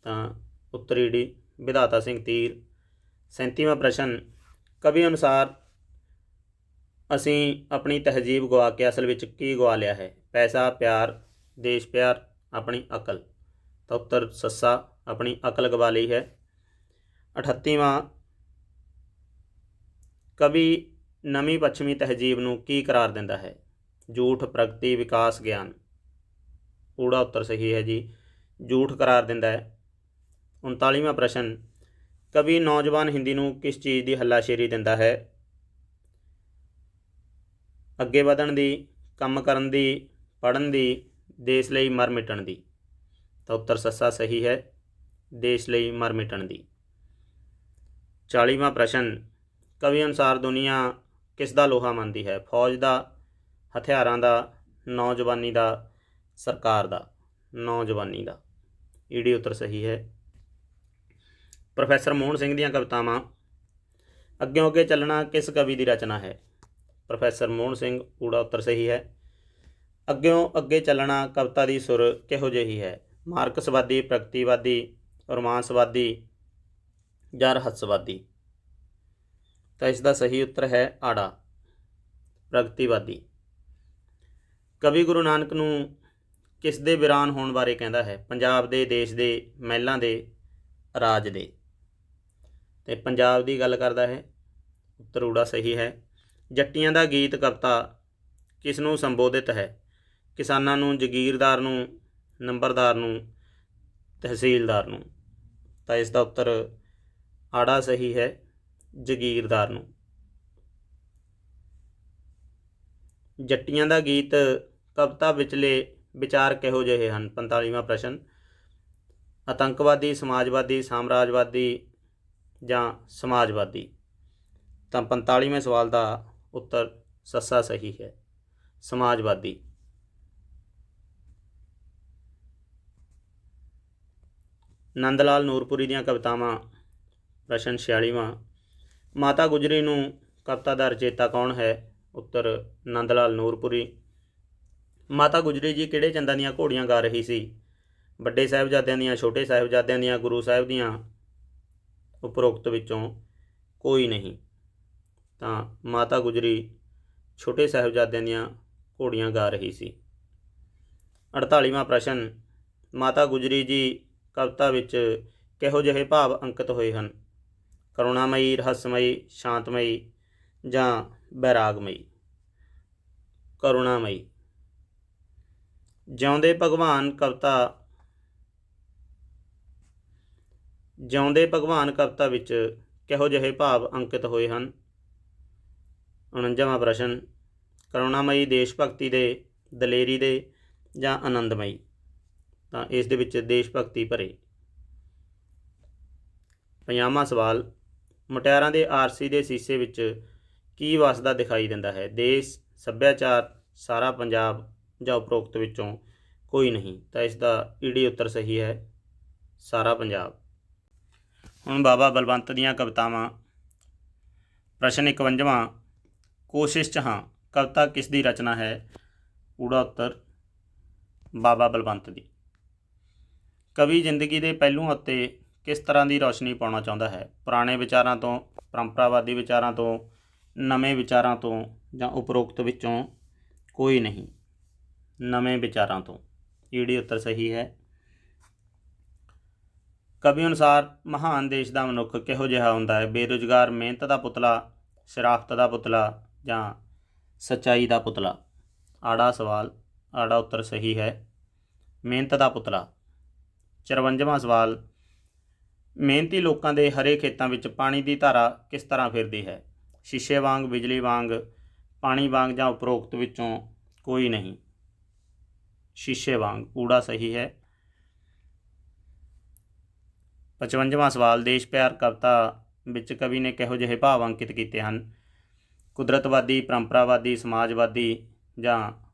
ਤਾਂ ਉੱਤਰ ਈੜੀ, ਵਿਧਾਤਾ ਸਿੰਘ ਤੀਰ। 37ਵਾਂ ਪ੍ਰਸ਼ਨ, ਕਵੀ ਅਨੁਸਾਰ ਅਸੀਂ ਆਪਣੀ ਤਹਿਜੀਬ ਗਵਾ ਕੇ ਅਸਲ ਵਿੱਚ ਕੀ ਗਵਾ ਲਿਆ ਹੈ? ਪੈਸਾ, ਪਿਆਰ, ਦੇਸ਼ ਪਿਆਰ, ਆਪਣੀ ਅਕਲ। ਤਾਂ ਉੱਤਰ ਸੱਸਾ, ਆਪਣੀ ਅਕਲ ਗਵਾ ਲਈ ਹੈ। 38ਵਾਂ, ਕਵੀ ਨਵੀਂ ਪੱਛਮੀ ਤਹਿਜੀਬ ਨੂੰ ਕੀ ਕਰਾਰ ਦਿੰਦਾ ਹੈ? ਝੂਠ, ਪ੍ਰਗਤੀ, ਵਿਕਾਸ, ਗਿਆਨ। ਊੜਾ ਉੱਤਰ ਸਹੀ ਹੈ ਜੀ, ਝੂਠ ਕਰਾਰ ਦਿੰਦਾ ਹੈ। 39ਵਾਂ ਪ੍ਰਸ਼ਨ, ਕਵੀ ਨੌਜਵਾਨ ਹਿੰਦੀ ਨੂੰ ਕਿਸ ਚੀਜ਼ ਦੀ ਹੱਲਾਸ਼ੇਰੀ ਦਿੰਦਾ ਹੈ? ਅੱਗੇ ਵਧਣ ਦੀ, ਕੰਮ ਕਰਨ ਦੀ, ਪੜ੍ਹਨ ਦੀ, ਦੇਸ਼ ਲਈ ਮਰ ਮਿਟਣ ਦੀ। ਤਾਂ ਉੱਤਰ ਸੱਸਾ ਸਹੀ ਹੈ, ਦੇਸ਼ ਲਈ ਮਰ ਮਿਟਣ ਦੀ। 40ਵਾਂ ਪ੍ਰਸ਼ਨ, ਕਵੀ ਅਨੁਸਾਰ ਦੁਨੀਆ ਕਿਸ ਦਾ ਲੋਹਾ ਮੰਨਦੀ ਹੈ? ਫੌਜ ਦਾ, ਹਥਿਆਰਾਂ ਦਾ, ਨੌਜਵਾਨੀ ਦਾ, ਸਰਕਾਰ ਦਾ। ਨੌਜਵਾਨੀ ਦਾ। ਈੜੀ ਉੱਤਰ ਸਹੀ ਹੈ। ਪ੍ਰੋਫੈਸਰ ਮੋਹਨ ਸਿੰਘ ਦੀਆਂ ਕਵਿਤਾਵਾਂ। ਅੱਗਿਓਂ ਅੱਗੇ ਚੱਲਣਾ ਕਿਸ ਕਵੀ ਦੀ ਰਚਨਾ ਹੈ? ਪ੍ਰੋਫੈਸਰ ਮੋਹਨ ਸਿੰਘ। ਊੜਾ ਉੱਤਰ ਸਹੀ ਹੈ। ਅੱਗਿਓਂ ਅੱਗੇ ਚੱਲਣਾ ਕਵਿਤਾ ਦੀ ਸੁਰ ਕਿਹੋ ਜਿਹੀ ਹੈ? ਮਾਰਕਸਵਾਦੀ, ਪ੍ਰਗਤੀਵਾਦੀ, ਰੋਮਾਂਸਵਾਦੀ ਜਾਂ ਰਹੱਸਵਾਦੀ। ਤਾਂ ਇਸ ਦਾ ਸਹੀ ਉੱਤਰ ਹੈ ਆੜਾ, ਪ੍ਰਗਤੀਵਾਦੀ। ਕਵੀ ਗੁਰੂ ਨਾਨਕ ਨੂੰ ਕਿਸ ਦੇ ਵੀਰਾਨ ਹੋਣ ਬਾਰੇ ਕਹਿੰਦਾ ਹੈ? ਪੰਜਾਬ ਦੇ, ਦੇਸ਼ ਦੇ, ਮਹਿਲਾਂ ਦੇ, ਰਾਜ ਦੇ। ਤੇ ਪੰਜਾਬ ਦੀ ਗੱਲ ਕਰਦਾ ਹੈ। ਉੱਤਰ ਊੜਾ ਸਹੀ ਹੈ। ਜੱਟੀਆਂ ਦਾ ਗੀਤ ਕਵਿਤਾ ਕਿਸ ਨੂੰ ਸੰਬੋਧਿਤ ਹੈ? ਕਿਸਾਨਾਂ ਨੂੰ, ਜਗੀਰਦਾਰ ਨੂੰ, ਨੰਬਰਦਾਰ ਨੂੰ, ਤਹਿਸੀਲਦਾਰ ਨੂੰ। ਤਾਂ ਇਸ ਦਾ ਉੱਤਰ ਆੜਾ ਸਹੀ ਹੈ, ਜਗੀਰਦਾਰ ਨੂੰ। ਜੱਟੀਆਂ ਦਾ ਗੀਤ ਕਵਿਤਾ ਵਿਚਲੇ ਵਿਚਾਰ ਕਿਹੋ ਜਿਹੇ ਹਨ? 45ਵਾਂ ਪ੍ਰਸ਼ਨ, ਆਤੰਕਵਾਦੀ, ਸਮਾਜਵਾਦੀ, ਸਾਮਰਾਜਵਾਦੀ ਜਾਂ ਸਮਾਜਵਾਦੀ। ਤਾਂ 45ਵੇਂ ਸਵਾਲ ਦਾ ਉੱਤਰ ਸੱਸਾ ਸਹੀ ਹੈ, ਸਮਾਜਵਾਦੀ। ਨੰਦ ਲਾਲ ਨੂਰਪੁਰੀ ਦੀਆਂ ਕਵਿਤਾਵਾਂ। ਪ੍ਰਸ਼ਨ 46ਵਾਂ, ਮਾਤਾ ਗੁਜਰੀ ਨੂੰ ਕਵਿਤਾ ਦਾ ਰਚੇਤਾ ਕੌਣ ਹੈ? ਉੱਤਰ ਨੰਦ ਲਾਲ ਨੂਰਪੁਰੀ। ਮਾਤਾ ਗੁਜਰੀ ਜੀ ਕਿਹੜੇ ਚੰਦਾਂ ਦੀਆਂ ਘੋੜੀਆਂ ਗਾ ਰਹੀ ਸੀ? ਵੱਡੇ ਸਾਹਿਬਜ਼ਾਦਿਆਂ ਦੀਆਂ, ਛੋਟੇ ਸਾਹਿਬਜ਼ਾਦਿਆਂ ਦੀਆਂ, ਗੁਰੂ ਸਾਹਿਬ ਦੀਆਂ। ਉਪਰੋਕਤ ਵਿੱਚੋਂ ਕੋਈ ਨਹੀਂ। ਤਾਂ ਮਾਤਾ ਗੁਜਰੀ ਛੋਟੇ ਸਾਹਿਬਜ਼ਾਦਿਆਂ ਦੀਆਂ ਘੋੜੀਆਂ ਗਾ ਰਹੀ ਸੀ। 48ਵਾਂ ਪ੍ਰਸ਼ਨ, ਮਾਤਾ ਗੁਜਰੀ ਜੀ ਕਵਿਤਾ ਵਿੱਚ ਕਿਹੋ ਜਿਹੇ ਭਾਵ ਅੰਕਿਤ ਹੋਏ ਹਨ? ਕਰੁਣਾਮਈ, ਰਹੱਸਮਈ, ਸ਼ਾਂਤਮਈ ਜਾਂ ਬੈਰਾਗਮਈ। ਕਰੁਣਾਮਈ। ਜਿਉਂਦੇ ਭਗਵਾਨ ਕਵਿਤਾ, ਜਿਉਂਦੇ ਭਗਵਾਨ ਕਵਿਤਾ ਵਿੱਚ ਕਿਹੋ ਜਿਹੇ ਭਾਵ ਅੰਕਿਤ ਹੋਏ ਹਨ? 49ਵਾਂ ਪ੍ਰਸ਼ਨ, ਕਰੁਣਾਮਈ ਦੇਸ਼ ਭਗਤੀ ਦੇ, ਦਲੇਰੀ ਦੇ ਜਾਂ ਆਨੰਦਮਈ। ਤਾਂ ਇਸ ਦੇ ਵਿੱਚ ਦੇਸ਼ ਭਗਤੀ ਭਰੇ। 50ਵਾਂ ਸਵਾਲ, ਮੁਟਿਆਰਾਂ ਦੇ ਆਰਸੀ ਦੇ ਸੀਸੇ ਵਿੱਚ ਕੀ ਵਸਦਾ ਦਿਖਾਈ ਦਿੰਦਾ ਹੈ? ਦੇਸ਼, ਸੱਭਿਆਚਾਰ, ਸਾਰਾ ਪੰਜਾਬ ਜਾਂ ਉਪਰੋਕਤ ਵਿੱਚੋਂ ਕੋਈ ਨਹੀਂ। ਤਾਂ ਇਸ ਦਾ ਈੜੀ ਉੱਤਰ ਸਹੀ ਹੈ, ਸਾਰਾ ਪੰਜਾਬ। ਹੁਣ ਬਾਬਾ ਬਲਵੰਤ ਦੀਆਂ ਕਵਿਤਾਵਾਂ। ਪ੍ਰਸ਼ਨ 51ਵਾਂ, ਕੋਸ਼ਿਸ਼ 'ਚ ਹਾਂ ਕਵਿਤਾ ਕਿਸ ਦੀ ਰਚਨਾ ਹੈ? ਊੜਾ ਉੱਤਰ ਬਾਬਾ ਬਲਵੰਤ ਦੀ। ਕਵੀ ਜ਼ਿੰਦਗੀ ਦੇ ਪਹਿਲੂਆਂ ਉੱਤੇ ਕਿਸ ਤਰ੍ਹਾਂ ਦੀ ਰੌਸ਼ਨੀ ਪਾਉਣਾ ਚਾਹੁੰਦਾ ਹੈ? ਪੁਰਾਣੇ ਵਿਚਾਰਾਂ ਤੋਂ, ਪਰੰਪਰਾਵਾਦੀ ਵਿਚਾਰਾਂ ਤੋਂ, ਨਵੇਂ ਵਿਚਾਰਾਂ ਤੋਂ ਜਾਂ ਉਪਰੋਕਤ ਵਿੱਚੋਂ ਕੋਈ ਨਹੀਂ। ਨਵੇਂ ਵਿਚਾਰਾਂ ਤੋਂ। ਈੜੀ ਉੱਤਰ ਸਹੀ ਹੈ। ਕਵੀ ਅਨੁਸਾਰ ਮਹਾਨ ਦੇਸ਼ ਦਾ ਮਨੁੱਖ ਕਿਹੋ ਜਿਹਾ ਹੁੰਦਾ ਹੈ? ਬੇਰੁਜ਼ਗਾਰ, ਮਿਹਨਤ ਦਾ ਪੁਤਲਾ, ਸ਼ਰਾਫਤ ਦਾ ਪੁਤਲਾ ਜਾਂ ਸੱਚਾਈ ਦਾ ਪੁਤਲਾ। ਆੜਾ ਸਵਾਲ, ਆੜਾ ਉੱਤਰ ਸਹੀ ਹੈ। ਮਿਹਨਤ ਦਾ ਪੁਤਲਾ। 54ਵਾਂ ਸਵਾਲ, ਮਿਹਨਤੀ ਲੋਕਾਂ ਦੇ ਹਰੇ ਖੇਤਾਂ ਵਿੱਚ ਪਾਣੀ ਦੀ ਧਾਰਾ ਕਿਸ ਤਰ੍ਹਾਂ ਫਿਰਦੀ ਹੈ? ਸ਼ੀਸ਼ੇ ਵਾਂਗ, ਬਿਜਲੀ ਵਾਂਗ, ਪਾਣੀ ਵਾਂਗ ਜਾਂ ਉਪਰੋਕਤ ਵਿੱਚੋਂ ਕੋਈ ਨਹੀਂ। ਸ਼ੀਸ਼ੇ ਵਾਂਗ, ਊੜਾ ਸਹੀ ਹੈ। 55ਵਾਂ ਸਵਾਲ, ਦੇਸ਼ ਪਿਆਰ ਕਵਿਤਾ ਵਿੱਚ ਕਵੀ ਨੇ ਕਿਹੋ ਜਿਹੇ ਭਾਵ ਅੰਕਿਤ ਕੀਤੇ ਹਨ? ਕੁਦਰਤਵਾਦੀ, ਪਰੰਪਰਾਵਾਦੀ, ਸਮਾਜਵਾਦੀ ਜਾਂ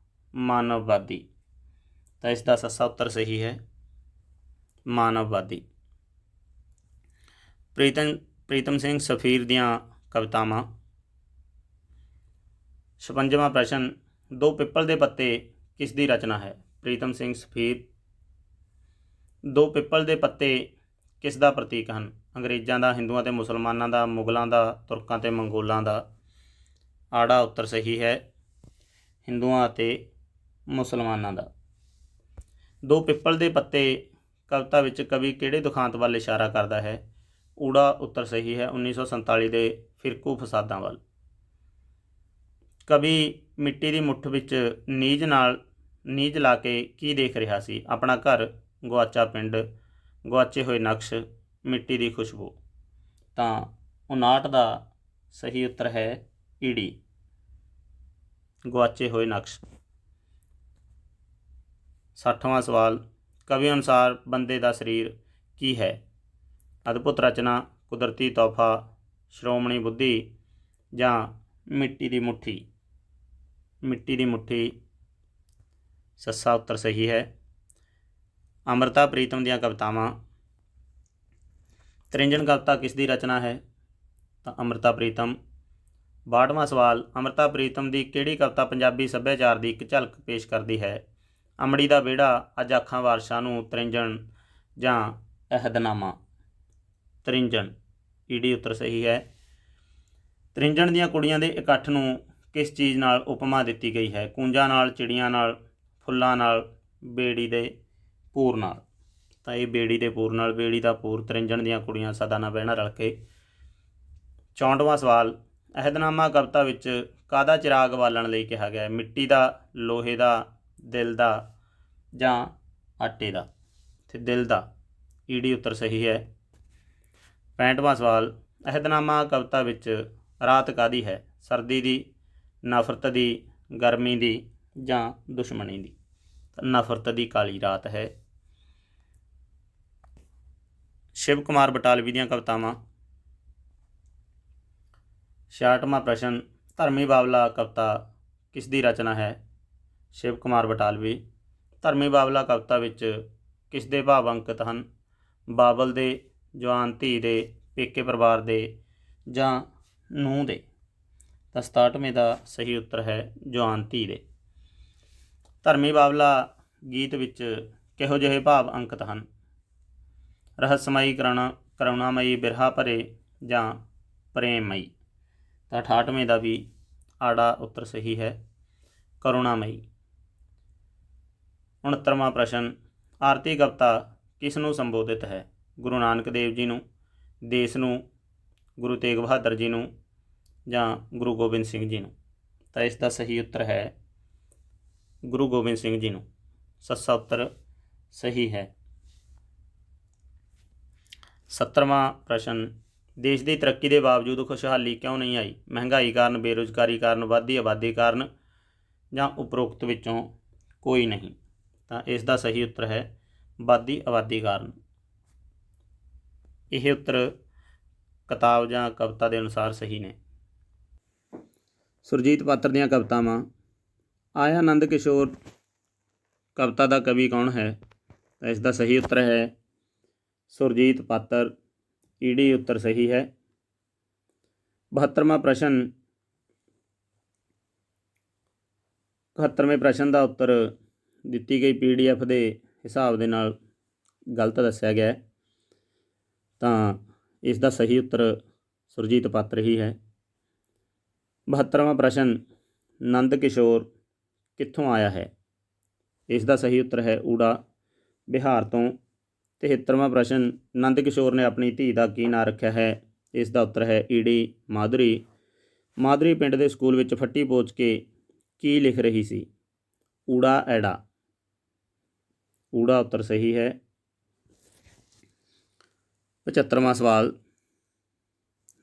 ਮਾਨਵਵਾਦੀ। ਤਾਂ ਇਸ ਦਾ ਸੱਸਾ ਉੱਤਰ ਸਹੀ ਹੈ, ਮਾਨਵਵਾਦੀ। ਪ੍ਰੀਤਮ ਸਿੰਘ ਸਫੀਰ ਦੀਆਂ ਕਵਿਤਾਵਾਂ। 56ਵਾਂ ਪ੍ਰਸ਼ਨ, ਦੋ ਪਿੱਪਲ ਦੇ ਪੱਤੇ ਕਿਸ ਦੀ ਰਚਨਾ ਹੈ? ਪ੍ਰੀਤਮ ਸਿੰਘ ਸਫੀਰ। ਦੋ ਪਿੱਪਲ ਦੇ ਪੱਤੇ ਕਿਸ ਦਾ ਪ੍ਰਤੀਕ ਹਨ? ਅੰਗਰੇਜ਼ਾਂ ਦਾ, ਹਿੰਦੂਆਂ ਤੇ ਮੁਸਲਮਾਨਾਂ ਦਾ, ਮੁਗਲਾਂ ਦਾ, ਤੁਰਕਾਂ ਤੇ ਮੰਗੋਲਾਂ ਦਾ। ਆੜਾ ਉੱਤਰ ਸਹੀ ਹੈ, ਹਿੰਦੂਆਂ ਅਤੇ ਮੁਸਲਮਾਨਾਂ ਦਾ। ਦੋ ਪਿੱਪਲ ਦੇ ਪੱਤੇ ਕਵਿਤਾ ਵਿੱਚ ਕਵੀ ਕਿਹੜੇ ਦੁਖਾਂਤ ਵੱਲ ਇਸ਼ਾਰਾ ਕਰਦਾ ਹੈ? ਊੜਾ ਉੱਤਰ ਸਹੀ ਹੈ, 1947 ਦੇ ਫਿਰਕੂ ਫਸਾਦਾਂ ਵੱਲ। ਕਵੀ ਮਿੱਟੀ ਦੀ ਮੁੱਠ ਵਿੱਚ ਨੀਝ ਲਾ ਕੇ ਕੀ ਦੇਖ ਰਿਹਾ ਸੀ? ਆਪਣਾ ਘਰ, ਗੁਆਚਾ ਪਿੰਡ, ਗੁਆਚੇ ਹੋਏ ਨਕਸ਼, ਮਿੱਟੀ ਦੀ ਖੁਸ਼ਬੂ। ਤਾਂ 59 ਦਾ ਸਹੀ ਉੱਤਰ ਹੈ ਈੜੀ, ਗੁਆਚੇ ਹੋਏ ਨਕਸ਼। 60ਵਾਂ ਸਵਾਲ, ਕਵੀ ਅਨੁਸਾਰ ਬੰਦੇ ਦਾ ਸਰੀਰ ਕੀ ਹੈ? ਅਦਭੁਤ ਰਚਨਾ, ਕੁਦਰਤੀ ਤੋਹਫਾ, ਸ਼੍ਰੋਮਣੀ ਬੁੱਧੀ ਜਾਂ ਮਿੱਟੀ ਦੀ ਮੁੱਠੀ। ਮਿੱਟੀ ਦੀ ਮੁੱਠੀ, ਸੱਸਾ ਉੱਤਰ ਸਹੀ ਹੈ। ਅੰਮ੍ਰਿਤਾ ਪ੍ਰੀਤਮ ਦੀਆਂ ਕਵਿਤਾਵਾਂ। ਤ੍ਰਿੰਜਣ ਕਵਿਤਾ ਕਿਸ ਦੀ ਰਚਨਾ ਹੈ? ਤਾਂ ਅੰਮ੍ਰਿਤਾ ਪ੍ਰੀਤਮ। 62ਵਾਂ ਸਵਾਲ, ਅੰਮ੍ਰਿਤਾ ਪ੍ਰੀਤਮ ਦੀ ਕਿਹੜੀ ਕਵਿਤਾ ਪੰਜਾਬੀ ਸੱਭਿਆਚਾਰ ਦੀ ਇੱਕ ਝਲਕ ਪੇਸ਼ ਕਰਦੀ ਹੈ? ਅੰਮੜੀ ਦਾ ਵਿਹੜਾ, ਅੱਜ ਆਖਾਂ ਵਾਰਸ਼ਾਂ ਨੂੰ, ਤ੍ਰਿੰਜਣ ਜਾਂ ਅਹਿਦਨਾਮਾ। ਤ੍ਰਿੰਜਣ, ਈੜੀ ਉੱਤਰ ਸਹੀ ਹੈ। ਤ੍ਰਿੰਜਣ ਦੀਆਂ ਕੁੜੀਆਂ ਦੇ ਇਕੱਠ ਨੂੰ ਕਿਸ ਚੀਜ਼ ਨਾਲ ਉਪਮਾ ਦਿੱਤੀ ਗਈ ਹੈ? ਕੂੰਜਾਂ ਨਾਲ, ਚਿੜੀਆਂ ਨਾਲ, ਫੁੱਲਾਂ ਨਾਲ, ਬੇੜੀ ਦੇ ਪੂਰ ਨਾਲ। ਤਾਂ ਇਹ ਬੇੜੀ ਦੇ ਪੂਰ ਨਾਲ, ਬੇੜੀ ਦਾ ਪੂਰ, ਤ੍ਰਿੰਜਣ ਦੀਆਂ ਕੁੜੀਆਂ, ਸਦਾ ਨਾ ਬਹਿਣਾ ਰਲ ਕੇ। 64ਵਾਂ ਸਵਾਲ, ਅਹਿਦਨਾਮਾ ਕਵਿਤਾ ਵਿੱਚ ਕਾਹਦਾ ਚਿਰਾਗ ਬਾਲਣ ਲਈ ਕਿਹਾ ਗਿਆ ਹੈ? ਮਿੱਟੀ ਦਾ, ਲੋਹੇ ਦਾ, ਦਿਲ ਦਾ ਜਾਂ ਆਟੇ ਦਾ। ਅਤੇ ਦਿਲ ਦਾ, ਈੜੀ ਉੱਤਰ ਸਹੀ ਹੈ। 65ਵਾਂ ਸਵਾਲ, ਅਹਿਦਨਾਮਾ ਕਵਿਤਾ ਵਿੱਚ ਰਾਤ ਕਾਹਦੀ ਹੈ? ਸਰਦੀ ਦੀ, ਨਫ਼ਰਤ ਦੀ, ਗਰਮੀ ਦੀ ਜਾਂ ਦੁਸ਼ਮਣੀ ਦੀ। ਨਫ਼ਰਤ ਦੀ ਕਾਲੀ ਰਾਤ ਹੈ। ਸ਼ਿਵ ਕੁਮਾਰ ਬਟਾਲਵੀ ਦੀਆਂ ਕਵਿਤਾਵਾਂ। 66ਵਾਂ ਪ੍ਰਸ਼ਨ, ਧਰਮੀ ਬਾਬਲਾ ਕਵਿਤਾ ਕਿਸ ਦੀ ਰਚਨਾ ਹੈ? ਸ਼ਿਵ ਕੁਮਾਰ ਬਟਾਲਵੀ। ਧਰਮੀ ਬਾਬਲਾ ਕਵਿਤਾ ਵਿੱਚ ਕਿਸ ਦੇ ਭਾਵ ਅੰਕਿਤ ਹਨ? ਬਾਬਲ ਦੇ, ਜਵਾਨ ਧੀ ਦੇ, ਪੇਕੇ ਪਰਿਵਾਰ ਦੇ ਜਾਂ ਨੂੰਹ ਦੇ। ਤਾਂ 67ਵੇਂ ਦਾ ਸਹੀ ਉੱਤਰ ਹੈ ਜਵਾਨ ਧੀ ਦੇ। ਧਰਮੀ ਬਾਬਲਾ ਗੀਤ ਵਿੱਚ ਕਿਹੋ ਜਿਹੇ ਭਾਵ ਅੰਕਿਤ ਹਨ? ਰਹੱਸਮਈ, ਕਰੁਣਾਮਈ, ਬਿਰਹਾ ਭਰੇ ਜਾਂ ਪ੍ਰੇਮਮਈ। ਤਾਂ 68ਵੇਂ ਦਾ ਵੀ ਆੜਾ ਉੱਤਰ ਸਹੀ ਹੈ, ਕਰੁਣਾਮਈ। 69ਵਾਂ ਪ੍ਰਸ਼ਨ, ਆਰਤੀ ਕਵਿਤਾ ਕਿਸ ਨੂੰ ਸੰਬੋਧਿਤ ਹੈ? ਗੁਰੂ ਨਾਨਕ ਦੇਵ ਜੀ ਨੂੰ, ਦੇਸ਼ ਨੂੰ, ਗੁਰੂ ਤੇਗ ਬਹਾਦਰ ਜੀ ਨੂੰ ਜਾਂ ਗੁਰੂ ਗੋਬਿੰਦ ਸਿੰਘ ਜੀ ਨੂੰ। ਤਾਂ ਇਸ ਦਾ ਸਹੀ ਉੱਤਰ ਹੈ ਗੁਰੂ ਗੋਬਿੰਦ ਸਿੰਘ ਜੀ ਨੂੰ। ਸੱਸਾ ਉੱਤਰ ਸਹੀ ਹੈ। 70ਵਾਂ ਪ੍ਰਸ਼ਨ, ਦੇਸ਼ ਦੀ ਤਰੱਕੀ ਦੇ ਬਾਵਜੂਦ ਖੁਸ਼ਹਾਲੀ ਕਿਉਂ ਨਹੀਂ ਆਈ? ਮਹਿੰਗਾਈ ਕਾਰਨ, ਬੇਰੁਜ਼ਗਾਰੀ ਕਾਰਨ, ਵੱਧਦੀ ਆਬਾਦੀ ਕਾਰਨ ਜਾਂ ਉਪਰੋਕਤ ਵਿੱਚੋਂ ਕੋਈ ਨਹੀਂ। ਤਾਂ ਇਸ ਦਾ ਸਹੀ ਉੱਤਰ ਹੈ ਵੱਧਦੀ ਆਬਾਦੀ ਕਾਰਨ। ਇਹ ਉੱਤਰ ਕਿਤਾਬ ਜਾਂ ਕਵਿਤਾ ਦੇ ਅਨੁਸਾਰ ਸਹੀ ਨੇ। ਸੁਰਜੀਤ ਪਾਤਰ ਦੀਆਂ ਕਵਿਤਾਵਾਂ। ਆਇਆ ਨੰਦ ਕਿਸ਼ੋਰ ਕਵਿਤਾ ਦਾ ਕਵੀ ਕੌਣ ਹੈ? ਤਾਂ ਇਸ ਦਾ ਸਹੀ ਉੱਤਰ ਹੈ ਸੁਰਜੀਤ ਪਾਤਰ, ਈੜੀ ਉੱਤਰ ਸਹੀ ਹੈ। 72ਵਾਂ ਪ੍ਰਸ਼ਨ, 71ਵੇਂ ਪ੍ਰਸ਼ਨ ਦਾ ਉੱਤਰ ਦਿੱਤੀ ਗਈ PDF ਦੇ ਹਿਸਾਬ ਦੇ ਨਾਲ ਗਲਤ ਦੱਸਿਆ ਗਿਆ। ਤਾਂ ਇਸ ਦਾ ਸਹੀ ਉੱਤਰ ਸੁਰਜੀਤ ਪਾਤਰ ਹੀ ਹੈ। 72ਵਾਂ ਪ੍ਰਸ਼ਨ, ਨੰਦ ਕਿਸ਼ੋਰ ਕਿੱਥੋਂ ਆਇਆ ਹੈ? ਇਸ ਦਾ ਸਹੀ ਉੱਤਰ ਹੈ ਊੜਾ, ਬਿਹਾਰ ਤੋਂ। 73ਵਾਂ ਪ੍ਰਸ਼ਨ, ਨੰਦ ਕਿਸ਼ੋਰ ਨੇ ਆਪਣੀ ਧੀ ਦਾ ਕੀ ਨਾਂ ਰੱਖਿਆ ਹੈ? ਇਸ ਦਾ ਉੱਤਰ ਹੈ ਈੜੀ, ਮਾਧੁਰੀ। ਮਾਧੁਰੀ ਪਿੰਡ ਦੇ ਸਕੂਲ ਵਿੱਚ ਫੱਟੀ ਪੋਚ ਕੇ ਕੀ ਲਿਖ ਰਹੀ ਸੀ? ਊੜਾ ਐੜਾ। ਊੜਾ ਉੱਤਰ ਸਹੀ ਹੈ। 75ਵਾਂ ਸਵਾਲ,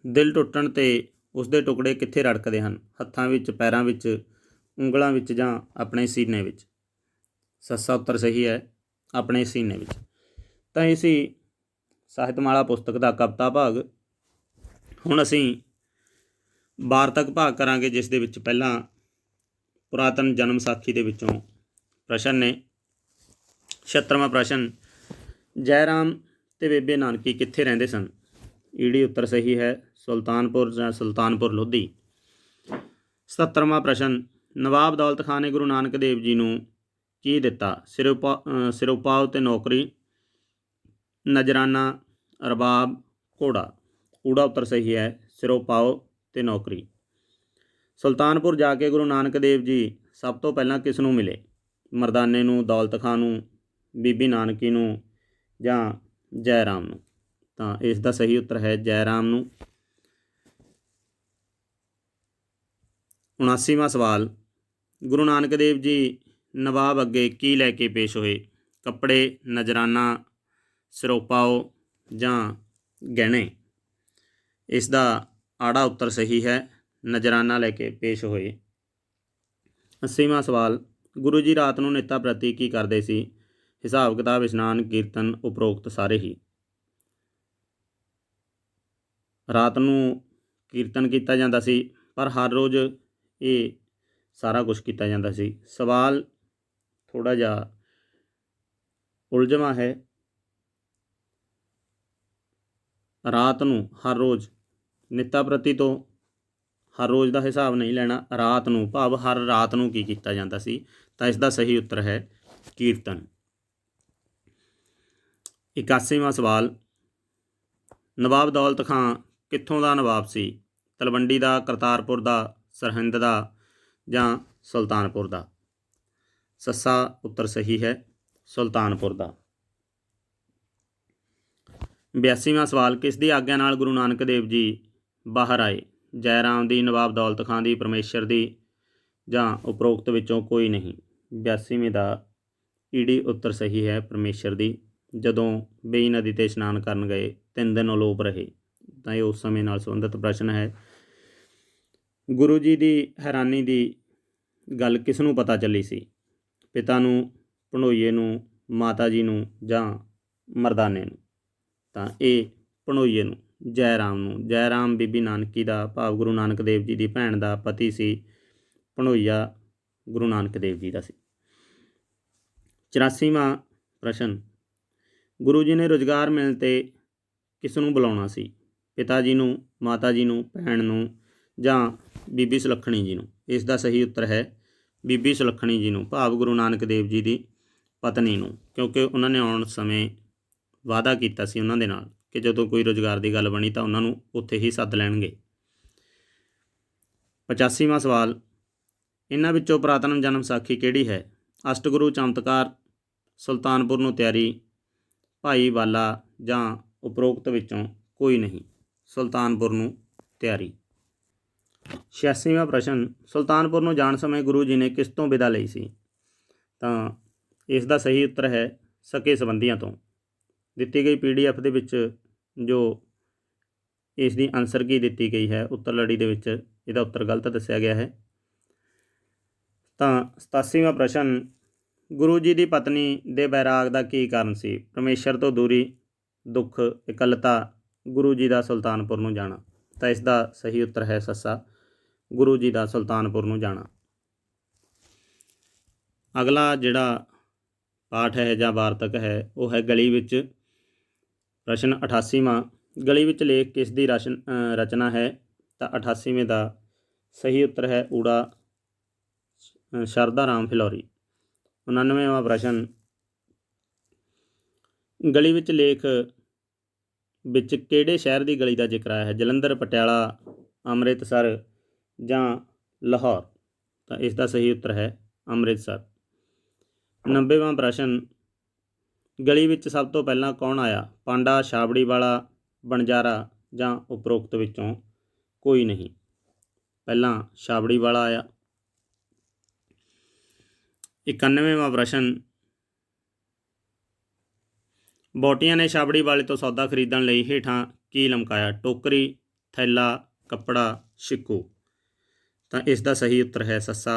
ਦਿਲ ਟੁੱਟਣ 'ਤੇ ਉਸਦੇ ਟੁਕੜੇ ਕਿੱਥੇ ਰੜਕਦੇ ਹਨ? ਹੱਥਾਂ ਵਿੱਚ, ਪੈਰਾਂ ਵਿੱਚ, ਉਂਗਲਾਂ ਵਿੱਚ ਜਾਂ ਆਪਣੇ ਸੀਨੇ ਵਿੱਚ? ਸੱਸਾ ਉੱਤਰ ਸਹੀ ਹੈ, ਆਪਣੇ ਸੀਨੇ ਵਿੱਚ। ਤਾਂ ਇਹ ਸੀ ਸਾਹਿਤਮਾਲਾ ਪੁਸਤਕ ਦਾ ਕਵਿਤਾ ਭਾਗ। ਹੁਣ ਅਸੀਂ ਵਾਰਤਕ ਭਾਗ ਕਰਾਂਗੇ, ਜਿਸ ਦੇ ਵਿੱਚ ਪਹਿਲਾਂ ਪੁਰਾਤਨ ਜਨਮ ਸਾਖੀ ਦੇ ਵਿੱਚੋਂ ਪ੍ਰਸ਼ਨ ਨੇ। 76ਵਾਂ ਪ੍ਰਸ਼ਨ, ਜੈ ਰਾਮ ਅਤੇ ਬੇਬੇ ਨਾਨਕੀ ਕਿੱਥੇ ਰਹਿੰਦੇ ਸਨ? ਈੜੀ ਉੱਤਰ ਸਹੀ ਹੈ, ਸੁਲਤਾਨਪੁਰ ਜਾਂ ਸੁਲਤਾਨਪੁਰ ਲੋਧੀ। 77ਵਾਂ ਪ੍ਰਸ਼ਨ, ਨਵਾਬ ਦੌਲਤ ਖਾਂ ਨੇ ਗੁਰੂ ਨਾਨਕ ਦੇਵ ਜੀ ਨੂੰ ਕੀ ਦਿੱਤਾ? ਸਿਰੋਪਾਓ ਅਤੇ ਨੌਕਰੀ, ਨਜ਼ਰਾਨਾ, ਰਬਾਬ, ਘੋੜਾ। ਊੜਾ ਉੱਤਰ ਸਹੀ ਹੈ, ਸਿਰੋਪਾਓ ਅਤੇ ਨੌਕਰੀ। ਸੁਲਤਾਨਪੁਰ ਜਾ ਕੇ ਗੁਰੂ ਨਾਨਕ ਦੇਵ ਜੀ ਸਭ ਤੋਂ ਪਹਿਲਾਂ ਕਿਸ ਨੂੰ ਮਿਲੇ? ਮਰਦਾਨੇ ਨੂੰ, ਦੌਲਤ ਖਾਂ ਨੂੰ, ਬੀਬੀ ਨਾਨਕੀ ਨੂੰ ਜਾਂ ਜੈ ਰਾਮ ਨੂੰ? ਤਾਂ ਇਸ ਦਾ ਸਹੀ ਉੱਤਰ ਹੈ ਜੈ ਰਾਮ ਨੂੰ। 79ਵਾਂ ਸਵਾਲ, ਗੁਰੂ ਨਾਨਕ ਦੇਵ ਜੀ ਨਵਾਬ ਅੱਗੇ ਕੀ ਲੈ ਕੇ ਪੇਸ਼ ਹੋਏ? ਕੱਪੜੇ, ਨਜ਼ਰਾਨਾ, ਸਿਰੋਪਾਓ ਜਾਂ ਗਹਿਣੇ? ਇਸ ਦਾ ਆੜਾ ਉੱਤਰ ਸਹੀ ਹੈ, ਨਜ਼ਰਾਨਾ ਲੈ ਕੇ ਪੇਸ਼ ਹੋਏ। 80ਵਾਂ ਸਵਾਲ, ਗੁਰੂ ਜੀ ਰਾਤ ਨੂੰ ਨਿੱਤਾ ਪ੍ਰਤੀ ਕੀ ਕਰਦੇ ਸੀ? ਹਿਸਾਬ ਕਿਤਾਬ, ਇਸ਼ਨਾਨ, ਕੀਰਤਨ, ਉਪਰੋਕਤ ਸਾਰੇ ਹੀ। ਰਾਤ ਨੂੰ ਕੀਰਤਨ ਕੀਤਾ ਜਾਂਦਾ ਸੀ, ਪਰ ਹਰ ਰੋਜ਼ ਇਹ ਸਾਰਾ ਕੁਛ ਕੀਤਾ ਜਾਂਦਾ ਸੀ। ਸਵਾਲ ਥੋੜ੍ਹਾ ਜਿਹਾ ਉਲਝਵਾਂ ਹੈ। ਰਾਤ ਨੂੰ ਹਰ ਰੋਜ਼, ਨਿੱਤਾ ਪ੍ਰਤੀ ਤੋਂ ਹਰ ਰੋਜ਼ ਦਾ ਹਿਸਾਬ ਨਹੀਂ ਲੈਣਾ, ਰਾਤ ਨੂੰ ਭਾਵ ਹਰ ਰਾਤ ਨੂੰ ਕੀ ਕੀਤਾ ਜਾਂਦਾ ਸੀ? ਤਾਂ ਇਸ ਦਾ ਸਹੀ ਉੱਤਰ ਹੈ ਕੀਰਤਨ। 81ਵਾਂ ਸਵਾਲ, ਨਵਾਬ ਦੌਲਤ ਖਾਂ ਕਿੱਥੋਂ ਦਾ ਨਵਾਬ ਸੀ? ਤਲਵੰਡੀ ਦਾ, ਕਰਤਾਰਪੁਰ ਦਾ, ਸਰਹਿੰਦ ਦਾ ਜਾਂ ਸੁਲਤਾਨਪੁਰ ਦਾ? ਸੱਸਾ ਉੱਤਰ ਸਹੀ ਹੈ, ਸੁਲਤਾਨਪੁਰ ਦਾ। 82ਵਾਂ ਸਵਾਲ, ਕਿਸ ਦੀ ਆਗਿਆ ਨਾਲ ਗੁਰੂ ਨਾਨਕ ਦੇਵ ਜੀ ਬਾਹਰ ਆਏ? ਜੈ ਰਾਮ ਦੀ, ਨਵਾਬ ਦੌਲਤ ਖਾਂ ਦੀ, ਪਰਮੇਸ਼ਰ ਦੀ ਜਾਂ ਉਪਰੋਕਤ ਵਿੱਚੋਂ ਕੋਈ ਨਹੀਂ? 82ਵੇਂ ਦਾ ਈੜੀ ਉੱਤਰ ਸਹੀ ਹੈ, ਪਰਮੇਸ਼ਰ ਦੀ। ਜਦੋਂ ਬੇਈ ਨਦੀ 'ਤੇ ਇਸ਼ਨਾਨ ਕਰਨ ਗਏ, 3 ਦਿਨ ਅਲੋਪ ਰਹੇ, ਤਾਂ ਇਹ ਉਸ ਸਮੇਂ ਨਾਲ ਸੰਬੰਧਿਤ ਪ੍ਰਸ਼ਨ ਹੈ। ਗੁਰੂ ਜੀ ਦੀ ਹੈਰਾਨੀ ਦੀ ਗੱਲ ਕਿਸ ਨੂੰ ਪਤਾ ਚੱਲੀ ਸੀ? ਪਿਤਾ ਨੂੰ, ਭਣੋਈਏ ਨੂੰ, ਮਾਤਾ ਜੀ ਨੂੰ ਜਾਂ ਮਰਦਾਨੇ ਨੂੰ? ਤਾਂ ਇਹ ਭਣੋਈਏ ਨੂੰ, ਜੈ ਰਾਮ ਨੂੰ। ਜੈ ਰਾਮ ਬੀਬੀ ਨਾਨਕੀ ਦਾ ਭਾਵ ਗੁਰੂ ਨਾਨਕ ਦੇਵ ਜੀ ਦੀ ਭੈਣ ਦਾ ਪਤੀ ਸੀ। ਭਣੋਈਆ ਗੁਰੂ ਨਾਨਕ ਦੇਵ ਜੀ ਦਾ ਸੀ। 84ਵਾਂ ਪ੍ਰਸ਼ਨ, ਗੁਰੂ ਜੀ ਨੇ ਰੁਜ਼ਗਾਰ ਮਿਲਣ 'ਤੇ ਕਿਸ ਨੂੰ ਬੁਲਾਉਣਾ ਸੀ? ਪਿਤਾ ਜੀ ਨੂੰ, ਮਾਤਾ ਜੀ ਨੂੰ, ਭੈਣ ਨੂੰ ਜਾਂ ਬੀਬੀ ਸੁਲੱਖਣੀ ਜੀ ਨੂੰ? ਇਸ ਦਾ ਸਹੀ ਉੱਤਰ ਹੈ ਬੀਬੀ ਸੁਲੱਖਣੀ ਜੀ ਨੂੰ, ਭਾਵ ਗੁਰੂ ਨਾਨਕ ਦੇਵ ਜੀ ਦੀ ਪਤਨੀ ਨੂੰ, ਕਿਉਂਕਿ ਉਹਨਾਂ ਨੇ ਆਉਣ ਸਮੇਂ ਵਾਅਦਾ ਕੀਤਾ ਸੀ ਉਹਨਾਂ ਦੇ ਨਾਲ ਕਿ ਜਦੋਂ ਕੋਈ ਰੁਜ਼ਗਾਰ ਦੀ ਗੱਲ ਬਣੀ ਤਾਂ ਉਹਨਾਂ ਨੂੰ ਉੱਥੇ ਹੀ ਸੱਦ ਲੈਣਗੇ। 85ਵਾਂ ਸਵਾਲ, ਇਹਨਾਂ ਵਿੱਚੋਂ ਪੁਰਾਤਨ ਜਨਮ ਸਾਖੀ ਕਿਹੜੀ ਹੈ? ਅਸ਼ਟਗੁਰੂ, ਚਮਤਕਾਰ, ਸੁਲਤਾਨਪੁਰ ਨੂੰ ਤਿਆਰੀ, ਭਾਈ ਵਾਲਾ ਜਾਂ ਉਪਰੋਕਤ ਵਿੱਚੋਂ ਕੋਈ ਨਹੀਂ? ਸੁਲਤਾਨਪੁਰ ਨੂੰ ਤਿਆਰੀ। 86ਵਾਂ ਪ੍ਰਸ਼ਨ, ਸੁਲਤਾਨਪੁਰ ਨੂੰ ਜਾਣ ਸਮੇਂ ਗੁਰੂ ਜੀ ਨੇ ਕਿਸ ਤੋਂ ਵਿਦਾ ਲਈ ਸੀ? ਤਾਂ ਇਸ ਦਾ ਸਹੀ ਉੱਤਰ ਹੈ ਸਕੇ ਸੰਬੰਧੀਆਂ ਤੋਂ। ਦਿੱਤੀ ਗਈ PDF ਦੇ ਵਿੱਚ ਜੋ ਇਸ ਦੀ ਆਨਸਰ ਕੀ ਦਿੱਤੀ ਗਈ ਹੈ, ਉੱਤਰ ਲੜੀ ਦੇ ਵਿੱਚ ਇਹਦਾ ਉੱਤਰ ਗਲਤ ਦੱਸਿਆ ਗਿਆ ਹੈ। ਤਾਂ 87ਵਾਂ ਪ੍ਰਸ਼ਨ, ਗੁਰੂ ਜੀ ਦੀ ਪਤਨੀ ਦੇ ਬੈਰਾਗ ਦਾ ਕੀ ਕਾਰਨ ਸੀ? ਪਰਮੇਸ਼ਰ ਤੋਂ ਦੂਰੀ, ਦੁੱਖ, ਇਕੱਲਤਾ, ਗੁਰੂ ਜੀ ਦਾ ਸੁਲਤਾਨਪੁਰ ਨੂੰ ਜਾਣਾ। ਤਾਂ ਇਸ ਦਾ ਸਹੀ ਉੱਤਰ ਹੈ ਸੱਸਾ, ਗੁਰੂ ਜੀ ਦਾ ਸੁਲਤਾਨਪੁਰ ਨੂੰ ਜਾਣਾ। ਅਗਲਾ ਜਿਹੜਾ ਪਾਠ ਹੈ ਜਾਂ ਵਾਰਤਕ ਹੈ ਉਹ ਹੈ ਗਲੀ ਵਿੱਚ। ਪ੍ਰਸ਼ਨ 88ਵਾਂ, ਗਲੀ ਵਿੱਚ ਲੇਖ ਕਿਸ ਦੀ ਰਚਨਾ ਹੈ? ਤਾਂ 88ਵੇਂ ਦਾ ਸਹੀ ਉੱਤਰ ਹੈ ਊੜਾ, ਸ਼ਰਧਾ ਰਾਮ ਫਿਲੌਰੀ। 99ਵਾਂ ਪ੍ਰਸ਼ਨ, ਗਲੀ ਵਿੱਚ ਲੇਖ ਵਿੱਚ ਕਿਹੜੇ ਸ਼ਹਿਰ ਦੀ ਗਲੀ ਦਾ ਜ਼ਿਕਰ ਆਇਆ ਹੈ? ਜਲੰਧਰ, ਪਟਿਆਲਾ, ਅੰਮ੍ਰਿਤਸਰ ਜਾਂ ਲਾਹੌਰ? ਤਾਂ ਇਸ ਦਾ ਸਹੀ ਉੱਤਰ ਹੈ ਅੰਮ੍ਰਿਤਸਰ। 90ਵਾਂ ਪ੍ਰਸ਼ਨ, ਗਲੀ ਵਿੱਚ ਸਭ ਤੋਂ ਪਹਿਲਾਂ ਕੌਣ ਆਇਆ? ਪਾਂਡਾ, ਛਾਬੜੀ ਵਾਲਾ, ਬਣਜਾਰਾ ਜਾਂ ਉਪਰੋਕਤ ਵਿੱਚੋਂ ਕੋਈ ਨਹੀਂ? ਪਹਿਲਾਂ ਛਾਬੜੀ ਵਾਲਾ ਆਇਆ। 91ਵਾਂ ਪ੍ਰਸ਼ਨ, ਬੋਟੀਆਂ ਨੇ ਛਾਬੜੀ ਵਾਲੇ ਤੋਂ ਸੌਦਾ ਖਰੀਦਣ ਲਈ ਹੇਠਾਂ ਕੀ ਲਮਕਾਇਆ? ਟੋਕਰੀ, ਥੈਲਾ, ਕੱਪੜਾ, ਛਿੱਕੂ। ਤਾਂ ਇਸ ਦਾ ਸਹੀ ਉੱਤਰ ਹੈ ਸੱਸਾ,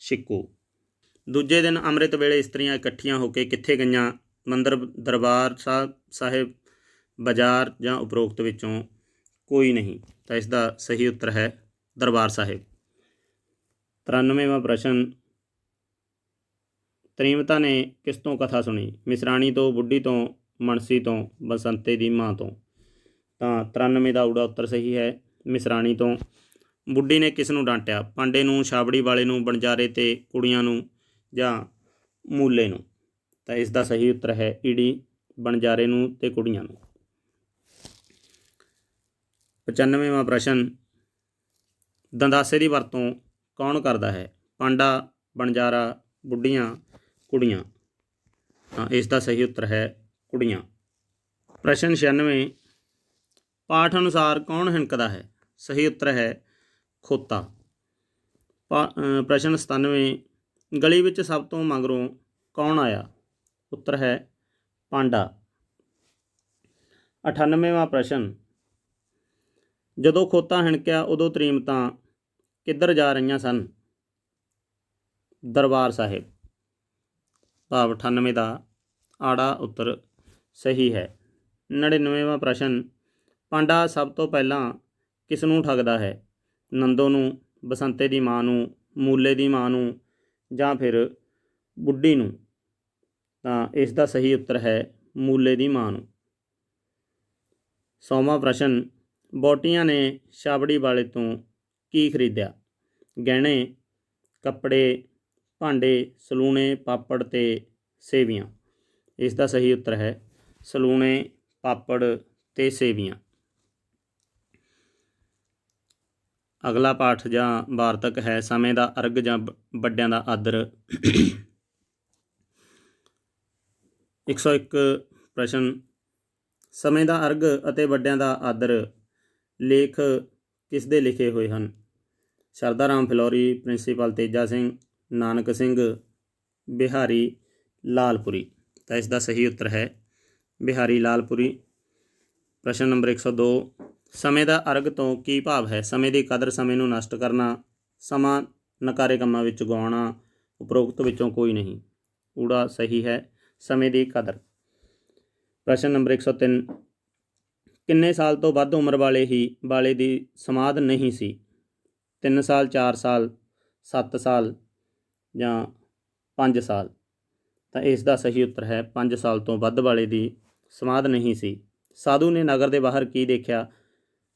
ਛਿੱਕੂ। ਦੂਜੇ ਦਿਨ ਅੰਮ੍ਰਿਤ ਵੇਲੇ ਇਸਤਰੀਆਂ ਇਕੱਠੀਆਂ ਹੋ ਕੇ ਕਿੱਥੇ ਗਈਆਂ? ਮੰਦਰ, ਦਰਬਾਰ ਸਾਹਿਬ, ਬਾਜ਼ਾਰ ਜਾਂ ਉਪਰੋਕਤ ਵਿੱਚੋਂ ਕੋਈ ਨਹੀਂ। ਤਾਂ ਇਸ ਦਾ ਸਹੀ ਉੱਤਰ ਹੈ ਦਰਬਾਰ ਸਾਹਿਬ। 93ਵਾਂ ਪ੍ਰਸ਼ਨ, ਤ੍ਰੀਮਤਾ ਨੇ ਕਿਸ ਤੋਂ ਕਥਾ ਸੁਣੀ? ਮਿਸਰਾਣੀ ਤੋਂ, ਬੁੱਢੀ ਤੋਂ, ਮਨਸੀ ਤੋਂ, ਬਸੰਤੇ ਦੀ ਮਾਂ ਤੋਂ। ਤਾਂ 93 ਦਾ ਊੜਾ ਉੱਤਰ ਸਹੀ ਹੈ ਮਿਸਰਾਣੀ ਤੋਂ। ਬੁੱਢੀ ਨੇ ਕਿਸ ਨੂੰ ਡਾਂਟਿਆ? ਪਾਂਡੇ ਨੂੰ, ਛਾਬੜੀ ਵਾਲੇ ਨੂੰ, ਬਣਜਾਰੇ ਤੇ ਕੁੜੀਆਂ ਨੂੰ ਜਾਂ ਮੂਲੇ ਨੂੰ। ਤਾਂ ਇਸ ਦਾ ਸਹੀ ਉੱਤਰ ਹੈ ਈੜੀ, ਬਣਜਾਰੇ ਨੂੰ ਤੇ ਕੁੜੀਆਂ ਨੂੰ। 95ਵਾਂ ਪ੍ਰਸ਼ਨ, ਦੰਦਾਸੇ ਦੀ ਵਰਤੋਂ ਕੌਣ ਕਰਦਾ ਹੈ? ਪਾਂਡਾ, ਬਣਜਾਰਾ, ਬੁੱਢੀਆਂ, ਕੁੜੀਆਂ। ਤਾਂ ਇਸ ਦਾ ਸਹੀ ਉੱਤਰ ਹੈ ਕੁੜੀਆਂ। ਪ੍ਰਸ਼ਨ 96, ਪਾਠ ਅਨੁਸਾਰ ਕੌਣ ਹਿਣਕਦਾ ਹੈ? ਸਹੀ ਉੱਤਰ ਹੈ ਖੋਤਾ। ਪ੍ਰਸ਼ਨ 97, ਗਲੀ ਵਿੱਚ ਸਭ ਤੋਂ ਮਗਰੋਂ ਕੌਣ ਆਇਆ? ਉੱਤਰ ਹੈ ਪਾਂਡਾ। 98ਵਾਂ ਪ੍ਰਸ਼ਨ, ਜਦੋਂ ਖੋਤਾ ਹਿਣਕਿਆ ਉਦੋਂ ਤ੍ਰੀਮਤਾਂ ਕਿੱਧਰ ਜਾ ਰਹੀਆਂ ਸਨ? ਦਰਬਾਰ ਸਾਹਿਬ। ਭਾਵ 98 ਦਾ ਆੜਾ ਉੱਤਰ ਸਹੀ ਹੈ। 99ਵਾਂ ਪ੍ਰਸ਼ਨ, ਪਾਂਡਾ ਸਭ ਤੋਂ ਪਹਿਲਾਂ ਕਿਸ ਨੂੰ ਠੱਗਦਾ ਹੈ? ਨੰਦੋ ਨੂੰ, ਬਸੰਤੇ ਦੀ ਮਾਂ ਨੂੰ, ਮੂਲੇ ਦੀ ਮਾਂ ਨੂੰ ਜਾਂ ਫਿਰ ਬੁੱਢੀ ਨੂੰ। ਤਾਂ ਇਸ ਦਾ ਸਹੀ ਉੱਤਰ ਹੈ ਮੂਲੇ ਦੀ ਮਾਂ ਨੂੰ। 100ਵਾਂ ਪ੍ਰਸ਼ਨ, ਬੋਟੀਆਂ ਨੇ ਛਾਬੜੀ ਵਾਲੇ ਤੋਂ ਕੀ ਖਰੀਦਿਆ? ਗਹਿਣੇ, ਕੱਪੜੇ, ਭਾਂਡੇ, ਸਲੂਣੇ, ਪਾਪੜ ਤੇ ਸੇਵੀਆਂ। ਇਸ ਦਾ ਸਹੀ ਉੱਤਰ ਹੈ ਸਲੂਣੇ, ਪਾਪੜ ਤੇ ਸੇਵੀਆਂ। ਅਗਲਾ ਪਾਠ ਜਾਂ ਵਾਰਤਕ ਹੈ ਸਮੇਂ ਦਾ ਅਰਗ ਜਾਂ ਵੱਡਿਆਂ ਦਾ ਆਦਰ। 101 ਪ੍ਰਸ਼ਨ, ਸਮੇਂ ਦਾ ਅਰਗ ਅਤੇ ਵੱਡਿਆਂ ਦਾ ਆਦਰ ਲੇਖ ਕਿਸ ਦੇ ਲਿਖੇ ਹੋਏ ਹਨ? ਸ਼ਰਧਾ ਰਾਮ ਫਿਲੌਰੀ, ਪ੍ਰਿੰਸੀਪਲ ਤੇਜਾ ਸਿੰਘ, ਨਾਨਕ ਸਿੰਘ, ਬਿਹਾਰੀ ਲਾਲਪੁਰੀ। ਤਾਂ ਇਸ ਦਾ ਸਹੀ ਉੱਤਰ ਹੈ ਬਿਹਾਰੀ ਲਾਲਪੁਰੀ। ਪ੍ਰਸ਼ਨ ਨੰਬਰ 102, ਸਮੇਂ ਦਾ ਅਰਗ ਤੋਂ ਕੀ ਭਾਵ ਹੈ? ਸਮੇਂ ਦੀ ਕਦਰ, ਸਮੇਂ ਨੂੰ ਨਸ਼ਟ ਕਰਨਾ, ਸਮਾਂ ਨਕਾਰੇ ਕੰਮਾਂ ਵਿੱਚ ਗਵਾਉਣਾ। ਉਪਰੋਕਤ ਵਿੱਚੋਂ ਕੋਈ ਨਹੀਂ। ਊੜਾ ਸਹੀ ਹੈ ਸਮੇਂ ਦੀ ਕਦਰ। ਪ੍ਰਸ਼ਨ ਨੰਬਰ 103, ਕਿੰਨੇ ਸਾਲ ਤੋਂ ਵੱਧ ਉਮਰ ਵਾਲੇ ਦੀ ਸਮਾਧ ਨਹੀਂ ਸੀ? 3 ਸਾਲ, 4 ਸਾਲ, 7 ਸਾਲ ਜਾਂ 5 ਸਾਲ। ਤਾਂ ਇਸ ਦਾ ਸਹੀ ਉੱਤਰ ਹੈ 5 ਸਾਲ ਤੋਂ ਵੱਧ ਵਾਲੇ ਦੀ ਸਮਾਧ ਨਹੀਂ ਸੀ। ਸਾਧੂ ਨੇ ਨਗਰ ਦੇ ਬਾਹਰ ਕੀ ਦੇਖਿਆ?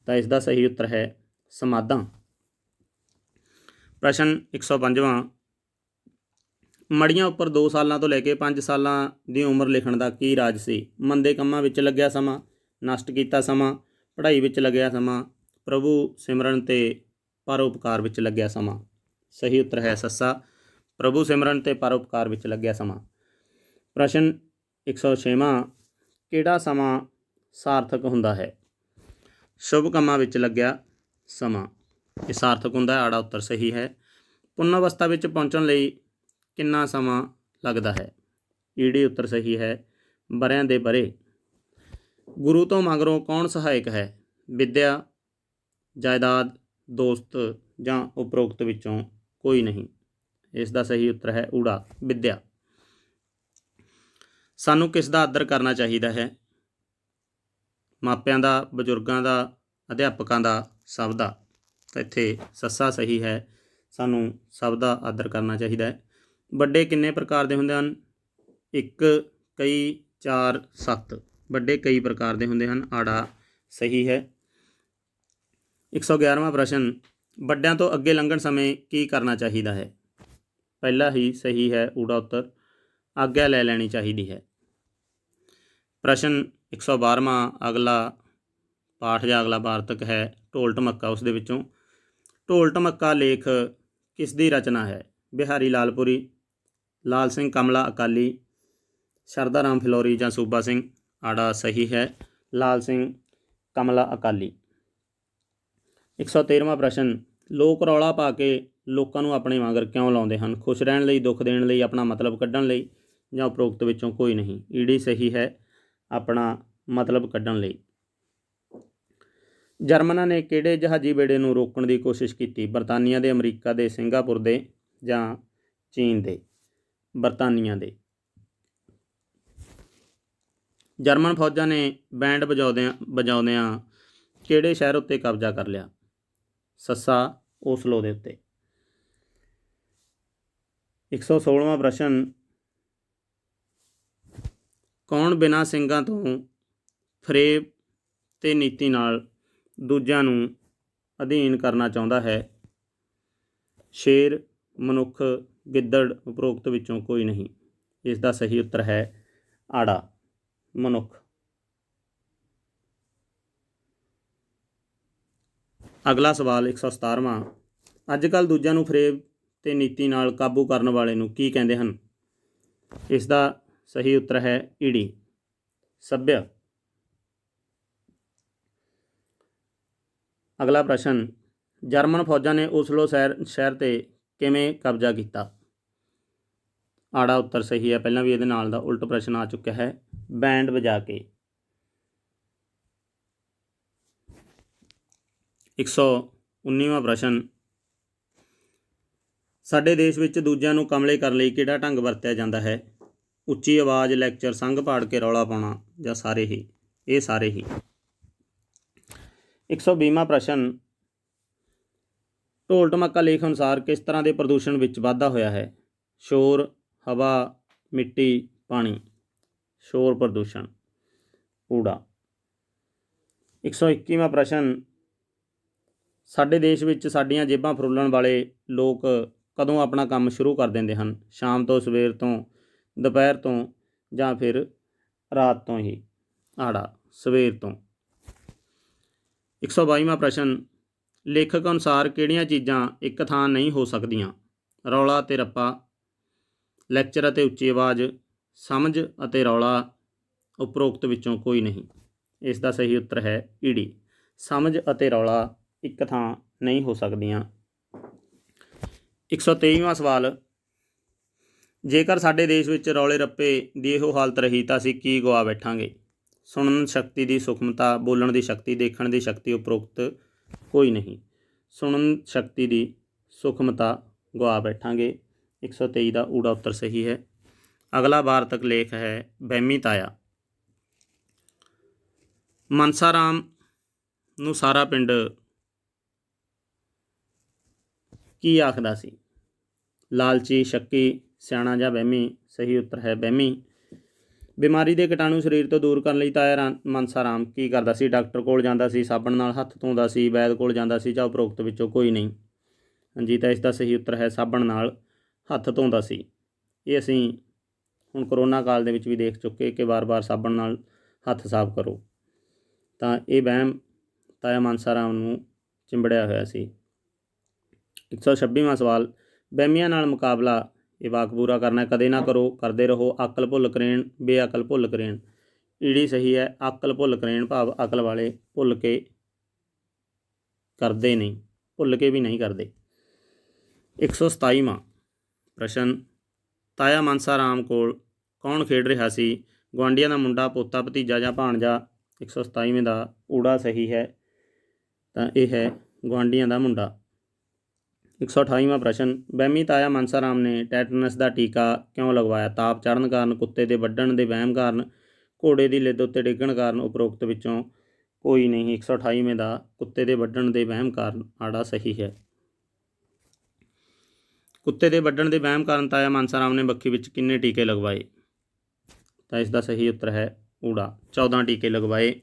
ਤਾਂ ਇਸ ਦਾ ਸਹੀ ਉੱਤਰ ਹੈ ਸਮਾਧਾਂ। ਪ੍ਰਸ਼ਨ 105ਵਾਂ, ਮੜੀਆਂ ਉੱਪਰ 2 ਸਾਲਾਂ ਤੋਂ ਲੈ ਕੇ 5 ਸਾਲਾਂ ਦੀ ਉਮਰ ਲਿਖਣ ਦਾ ਕੀ ਰਾਜ ਸੀ? ਮੰਦੇ ਕੰਮਾਂ ਵਿੱਚ ਲੱਗਿਆ ਸਮਾਂ, ਨਸ਼ਟ ਕੀਤਾ ਸਮਾਂ, ਪੜ੍ਹਾਈ ਵਿੱਚ ਲੱਗਿਆ ਸਮਾਂ, ਪ੍ਰਭੂ ਸਿਮਰਨ ਤੇ ਪਰਉਪਕਾਰ ਵਿੱਚ ਲੱਗਿਆ ਸਮਾਂ। ਸਹੀ ਉੱਤਰ ਹੈ ਸੱਸਾ, ਪ੍ਰਭੂ ਸਿਮਰਨ ਤੇ ਪਰਉਪਕਾਰ ਵਿੱਚ ਲੱਗਿਆ ਸਮਾਂ। ਪ੍ਰਸ਼ਨ 106ਵਾਂ, ਕਿਹੜਾ ਸਮਾਂ ਸਾਰਥਕ ਹੁੰਦਾ ਹੈ? ਸ਼ੁਭ ਕੰਮਾਂ ਵਿੱਚ ਲੱਗਿਆ ਸਮਾਂ ਇਹ ਸਾਰਥਕ ਹੁੰਦਾ ਹੈ। ਆੜਾ ਉੱਤਰ ਸਹੀ ਹੈ। ਪੁੰਨ ਅਵਸਥਾ ਵਿੱਚ ਪਹੁੰਚਣ ਲਈ ਕਿੰਨਾ ਸਮਾਂ ਲੱਗਦਾ ਹੈ? ਈੜੀ ਉੱਤਰ ਸਹੀ ਹੈ ਵਰ੍ਹਿਆਂ ਦੇ ਵਰ੍ਹੇ। ਗੁਰੂ ਤੋਂ ਮਗਰੋਂ ਕੌਣ ਸਹਾਇਕ ਹੈ? ਵਿੱਦਿਆ, ਜਾਇਦਾਦ, ਦੋਸਤ ਜਾਂ ਉਪਰੋਕਤ ਵਿੱਚੋਂ ਕੋਈ ਨਹੀਂ। ਇਸ ਦਾ ਸਹੀ ਉੱਤਰ ਹੈ ਊੜਾ, ਵਿੱਦਿਆ। ਸਾਨੂੰ ਕਿਸ ਦਾ ਆਦਰ ਕਰਨਾ ਚਾਹੀਦਾ ਹੈ? ਮਾਪਿਆਂ ਦਾ, ਬਜ਼ੁਰਗਾਂ ਦਾ, ਅਧਿਆਪਕਾਂ ਦਾ, ਸਭ ਦਾ। ਤਾਂ ਇੱਥੇ ਸੱਸਾ ਸਹੀ ਹੈ, ਸਾਨੂੰ ਸਭ ਦਾ ਆਦਰ ਕਰਨਾ ਚਾਹੀਦਾ ਹੈ। ਵੱਡੇ ਕਿੰਨੇ ਪ੍ਰਕਾਰ ਦੇ ਹੁੰਦੇ ਹਨ? 1, ਕਈ, 4, 7। ਵੱਡੇ ਕਈ ਪ੍ਰਕਾਰ ਦੇ ਹੁੰਦੇ ਹਨ। ਆੜਾ ਸਹੀ ਹੈ। 111ਵਾਂ ਪ੍ਰਸ਼ਨ, ਵੱਡਿਆਂ ਤੋਂ ਅੱਗੇ ਲੰਘਣ ਸਮੇਂ ਕੀ ਕਰਨਾ ਚਾਹੀਦਾ ਹੈ? ਪਹਿਲਾ ਹੀ ਸਹੀ ਹੈ ਊੜਾ ਉੱਤਰ, ਆਗਿਆ ਲੈ ਲੈਣੀ ਚਾਹੀਦੀ ਹੈ। ਪ੍ਰਸ਼ਨ 112ਵਾਂ, ਅਗਲਾ ਪਾਠ ਜਾਂ ਅਗਲਾ ਵਾਰਤਕ ਹੈ ਢੋਲ ਢਮੱਕਾ। ਉਸ ਦੇ ਵਿੱਚੋਂ ਢੋਲ ਢਮੱਕਾ ਲੇਖ ਕਿਸ ਦੀ ਰਚਨਾ ਹੈ? ਬਿਹਾਰੀ ਲਾਲਪੁਰੀ, ਲਾਲ ਸਿੰਘ ਕਮਲਾ ਅਕਾਲੀ, ਸ਼ਰਧਾ ਰਾਮ ਫਿਲੌਰੀ ਜਾਂ ਸੂਬਾ ਸਿੰਘ। ਆੜਾ ਸਹੀ ਹੈ ਲਾਲ ਸਿੰਘ ਕਮਲਾ ਅਕਾਲੀ। 113ਵਾਂ ਪ੍ਰਸ਼ਨ, ਲੋਕ ਰੌਲਾ ਪਾ ਕੇ ਲੋਕਾਂ ਨੂੰ ਆਪਣੇ ਮਗਰ ਕਿਉਂ ਲਾਉਂਦੇ ਹਨ? ਖੁਸ਼ ਰਹਿਣ ਲਈ, ਦੁੱਖ ਦੇਣ ਲਈ, ਆਪਣਾ ਮਤਲਬ ਕੱਢਣ ਲਈ, ਜਾਂ ਉਪਰੋਕਤ ਵਿੱਚੋਂ ਕੋਈ ਨਹੀਂ? ਈਡੀ ਸਹੀ ਹੈ, ਆਪਣਾ ਮਤਲਬ ਕੱਢਣ ਲਈ। ਜਰਮਨਾਂ ਨੇ ਕਿਹੜੇ ਜਹਾਜ਼ੀ ਬੇੜੇ ਨੂੰ ਰੋਕਣ ਦੀ ਕੋਸ਼ਿਸ਼ ਕੀਤੀ? ਬਰਤਾਨੀਆ ਦੇ, ਅਮਰੀਕਾ ਦੇ, ਸਿੰਗਾਪੁਰ ਦੇ ਜਾਂ ਚੀਨ ਦੇ? ਬਰਤਾਨੀਆ ਦੇ। ਜਰਮਨ ਫੌਜਾਂ ਨੇ ਬੈਂਡ ਵਜਾਉਂਦਿਆਂ ਕਿਹੜੇ ਸ਼ਹਿਰ ਉੱਤੇ ਕਬਜ਼ਾ ਕਰ ਲਿਆ? ਸੱਸਾ, ਓਸਲੋ ਦੇ ਉੱਤੇ। 116ਵਾਂ ਪ੍ਰਸ਼ਨ, ਕੌਣ ਬਿਨਾਂ ਸਿੰਘਾਂ ਤੋਂ ਫਰੇਬ ਤੇ ਨੀਤੀ ਨਾਲ ਦੂਜਿਆਂ ਨੂੰ ਅਧੀਨ ਕਰਨਾ ਚਾਹੁੰਦਾ ਹੈ? ਸ਼ੇਰ, ਮਨੁੱਖ, ਗਿੱਦੜ, ਉਪਰੋਕਤ ਵਿੱਚੋਂ ਕੋਈ ਨਹੀਂ। ਇਸ ਦਾ ਸਹੀ ਉੱਤਰ ਹੈ ਆੜਾ, ਮਨੁੱਖ। ਅਗਲਾ ਸਵਾਲ 117ਵਾਂ, ਅੱਜ ਕੱਲ੍ਹ ਦੂਜਿਆਂ ਨੂੰ ਫਰੇਬ ਤੇ ਨੀਤੀ ਨਾਲ ਕਾਬੂ ਕਰਨ ਵਾਲੇ ਨੂੰ ਕੀ ਕਹਿੰਦੇ ਹਨ? ਇਸ ਦਾ ਸਹੀ ਉੱਤਰ ਹੈ ਈੜੀ, ਸੱਭਿਅ। ਅਗਲਾ ਪ੍ਰਸ਼ਨ, ਜਰਮਨ ਫੌਜਾਂ ਨੇ ਓਸਲੋ ਸ਼ਹਿਰ 'ਤੇ ਕਿਵੇਂ ਕਬਜ਼ਾ ਕੀਤਾ? ਆੜਾ ਉੱਤਰ ਸਹੀ ਹੈ। ਪਹਿਲਾਂ ਵੀ ਇਹਦੇ ਨਾਲ ਦਾ ਉਲਟ ਪ੍ਰਸ਼ਨ ਆ ਚੁੱਕਿਆ ਹੈ, ਬੈਂਡ ਵਜਾ ਕੇ। 119ਵਾਂ ਪ੍ਰਸ਼ਨ, ਸਾਡੇ ਦੇਸ਼ ਵਿੱਚ ਦੂਜਿਆਂ ਨੂੰ ਕਮਲੇ ਕਰਨ ਲਈ ਕਿਹੜਾ ਢੰਗ ਵਰਤਿਆ ਜਾਂਦਾ ਹੈ? ਉੱਚੀ ਆਵਾਜ਼, ਲੈਕਚਰ, ਸੰਘ ਪਾੜ ਕੇ ਰੌਲਾ ਪਾਉਣਾ, ਜਾਂ ਸਾਰੇ ਹੀ? ਇਹ ਸਾਰੇ ਹੀ। 120ਵਾਂ ਪ੍ਰਸ਼ਨ, ਢੋਲ ਢਮੱਕਾ ਲੇਖ ਅਨੁਸਾਰ ਕਿਸ ਤਰ੍ਹਾਂ ਦੇ ਪ੍ਰਦੂਸ਼ਣ ਵਿੱਚ ਵਾਧਾ ਹੋਇਆ ਹੈ? ਸ਼ੋਰ, ਹਵਾ, ਮਿੱਟੀ, ਪਾਣੀ। ਸ਼ੋਰ ਪ੍ਰਦੂਸ਼ਣ, ਊੜਾ। 121ਵਾਂ ਪ੍ਰਸ਼ਨ, ਸਾਡੇ ਦੇਸ਼ ਵਿੱਚ ਸਾਡੀਆਂ ਜੇਬਾਂ ਫਰੋਲਣ ਵਾਲੇ ਲੋਕ ਕਦੋਂ ਆਪਣਾ ਕੰਮ ਸ਼ੁਰੂ ਕਰ ਦਿੰਦੇ ਹਨ? ਸ਼ਾਮ ਤੋਂ, ਸਵੇਰ ਤੋਂ, ਦੁਪਹਿਰ ਤੋਂ, ਜਾਂ ਫਿਰ ਰਾਤ ਤੋਂ ਹੀ? ਆੜਾ, ਸਵੇਰ ਤੋਂ। 122ਵਾਂ ਪ੍ਰਸ਼ਨ, ਲੇਖਕ ਅਨੁਸਾਰ ਕਿਹੜੀਆਂ ਚੀਜ਼ਾਂ ਇੱਕ ਥਾਂ ਨਹੀਂ ਹੋ ਸਕਦੀਆਂ? ਰੌਲਾ ਅਤੇ ਰੱਪਾ, ਲੈਕਚਰ ਅਤੇ ਉੱਚੀ ਆਵਾਜ਼, ਸਮਝ ਅਤੇ ਰੌਲਾ, ਉਪਰੋਕਤ ਵਿੱਚੋਂ ਕੋਈ ਨਹੀਂ। ਇਸ ਦਾ ਸਹੀ ਉੱਤਰ ਹੈ ਈੜੀ, ਸਮਝ ਅਤੇ ਰੌਲਾ ਇੱਕ ਥਾਂ ਨਹੀਂ ਹੋ ਸਕਦੀਆਂ। 123ਵਾਂ ਸਵਾਲ, ਜੇਕਰ ਸਾਡੇ ਦੇਸ਼ ਵਿੱਚ ਰੌਲੇ ਰੱਪੇ ਦੀ ਇਹੋ ਹਾਲਤ ਰਹੀ ਤਾਂ ਅਸੀਂ ਕੀ ਗਵਾ ਬੈਠਾਂਗੇ? ਸੁਣਨ ਸ਼ਕਤੀ ਦੀ ਸੂਖਮਤਾ, ਬੋਲਣ ਦੀ ਸ਼ਕਤੀ, ਦੇਖਣ ਦੀ ਸ਼ਕਤੀ, ਉਪਰੋਕਤ ਕੋਈ ਨਹੀਂ। ਸੁਣਨ ਸ਼ਕਤੀ ਦੀ ਸੂਖਮਤਾ ਗਵਾ ਬੈਠਾਂਗੇ। 123 ਦਾ ਊੜਾ ਉੱਤਰ ਸਹੀ ਹੈ। ਅਗਲਾ ਵਾਰਤਕ ਲੇਖ ਹੈ ਵਹਿਮੀ ਤਾਇਆ। ਮਨਸਾ ਰਾਮ ਨੂੰ ਸਾਰਾ ਪਿੰਡ ਕੀ ਆਖਦਾ ਸੀ? ਲਾਲਚੀ, ਸ਼ੱਕੀ, ਸਿਆਣਾ ਜਾਂ ਵਹਿਮੀ? ਸਹੀ ਉੱਤਰ ਹੈ ਵਹਿਮੀ। ਬਿਮਾਰੀ ਦੇ ਕੀਟਾਣੂ ਸਰੀਰ ਤੋਂ ਦੂਰ ਕਰਨ ਲਈ ਤਾਇਆ ਮਨਸਾ ਰਾਮ ਕੀ ਕਰਦਾ ਸੀ? ਡਾਕਟਰ ਕੋਲ ਜਾਂਦਾ ਸੀ, ਸਾਬਣ ਨਾਲ ਹੱਥ ਧੋਂਦਾ ਸੀ, ਵੈਦ ਕੋਲ ਜਾਂਦਾ ਸੀ, ਜਾਂ ਉਪਰੋਕਤ ਵਿੱਚੋਂ ਕੋਈ ਨਹੀਂ? ਹਾਂਜੀ, ਤਾਂ ਇਸ ਦਾ ਸਹੀ ਉੱਤਰ ਹੈ ਸਾਬਣ ਨਾਲ ਹੱਥ ਧੋਂਦਾ ਸੀ। ਇਹ ਅਸੀਂ ਹੁਣ ਕਰੋਨਾ ਕਾਲ ਦੇ ਵਿੱਚ ਵੀ ਦੇਖ ਚੁੱਕੇ ਕਿ ਵਾਰ-ਵਾਰ ਸਾਬਣ ਨਾਲ ਹੱਥ ਸਾਫ਼ ਕਰੋ। ਤਾਂ ਇਹ ਵਹਿਮ ਤਾਇਆ ਮਨਸਾ ਰਾਮ ਨੂੰ ਚਿੰਬੜਿਆ ਹੋਇਆ ਸੀ। 126ਵਾਂ ਸਵਾਲ, ਵਹਿਮੀਆਂ ਨਾਲ ਮੁਕਾਬਲਾ, ਇਹ ਵਾਕ ਪੂਰਾ ਕਰਨਾ। ਕਦੇ ਨਾ ਕਰੋ, ਕਰਦੇ ਰਹੋ, ਅਕਲ ਭੁੱਲ ਕਰੇਣ, ਬੇਅਕਲ ਭੁੱਲ ਕਰੇਣ। ਈੜੀ ਸਹੀ ਹੈ, ਅਕਲ ਭੁੱਲ ਕਰੇਣ ਭਾਵ ਅਕਲ ਵਾਲੇ ਭੁੱਲ ਕੇ ਕਰਦੇ ਨਹੀਂ, ਭੁੱਲ ਕੇ ਵੀ ਨਹੀਂ ਕਰਦੇ। 127ਵਾਂ ਪ੍ਰਸ਼ਨ, ਤਾਇਆ ਮਨਸਾ ਰਾਮ ਕੋਲ ਕੌਣ ਖੇਡ ਰਿਹਾ ਸੀ? ਗੁਆਂਢੀਆਂ ਦਾ ਮੁੰਡਾ, ਪੋਤਾ, ਭਤੀਜਾ ਜਾਂ ਭਾਣਜਾ? 127ਵੇਂ ਦਾ ਊੜਾ ਸਹੀ ਹੈ, ਤਾਂ ਇਹ ਹੈ ਗੁਆਂਢੀਆਂ ਦਾ ਮੁੰਡਾ। 128ਵਾਂ ਪ੍ਰਸ਼ਨ, ਵਹਿਮੀ ਤਾਇਆ ਮਨਸਾ ਰਾਮ ਨੇ ਟੈਟਨਸ ਦਾ ਟੀਕਾ ਕਿਉਂ ਲਗਵਾਇਆ? ਤਾਪ ਚੜ੍ਹਨ ਕਾਰਨ, ਕੁੱਤੇ ਦੇ ਵੱਢਣ ਦੇ ਵਹਿਮ ਕਾਰਨ, ਘੋੜੇ ਦੀ ਲਿੱਦ ਉੱਤੇ ਡਿੱਗਣ ਕਾਰਨ, ਉਪਰੋਕਤ ਵਿੱਚੋਂ ਕੋਈ ਨਹੀਂ। 128ਵੇਂ ਦਾ ਕੁੱਤੇ ਦੇ ਵੱਢਣ ਦੇ ਵਹਿਮ ਕਾਰਨ, ਆੜਾ ਸਹੀ ਹੈ। ਕੁੱਤੇ ਦੇ ਵੱਢਣ ਦੇ ਵਹਿਮ ਕਾਰਨ ਤਾਇਆ ਮਨਸਾ ਰਾਮ ਨੇ ਬੱਖੀ ਵਿੱਚ ਕਿੰਨੇ ਟੀਕੇ ਲਗਵਾਏ? ਤਾਂ ਇਸ ਦਾ ਸਹੀ ਉੱਤਰ ਹੈ ਊੜਾ, 14 ਟੀਕੇ ਲਗਵਾਏ।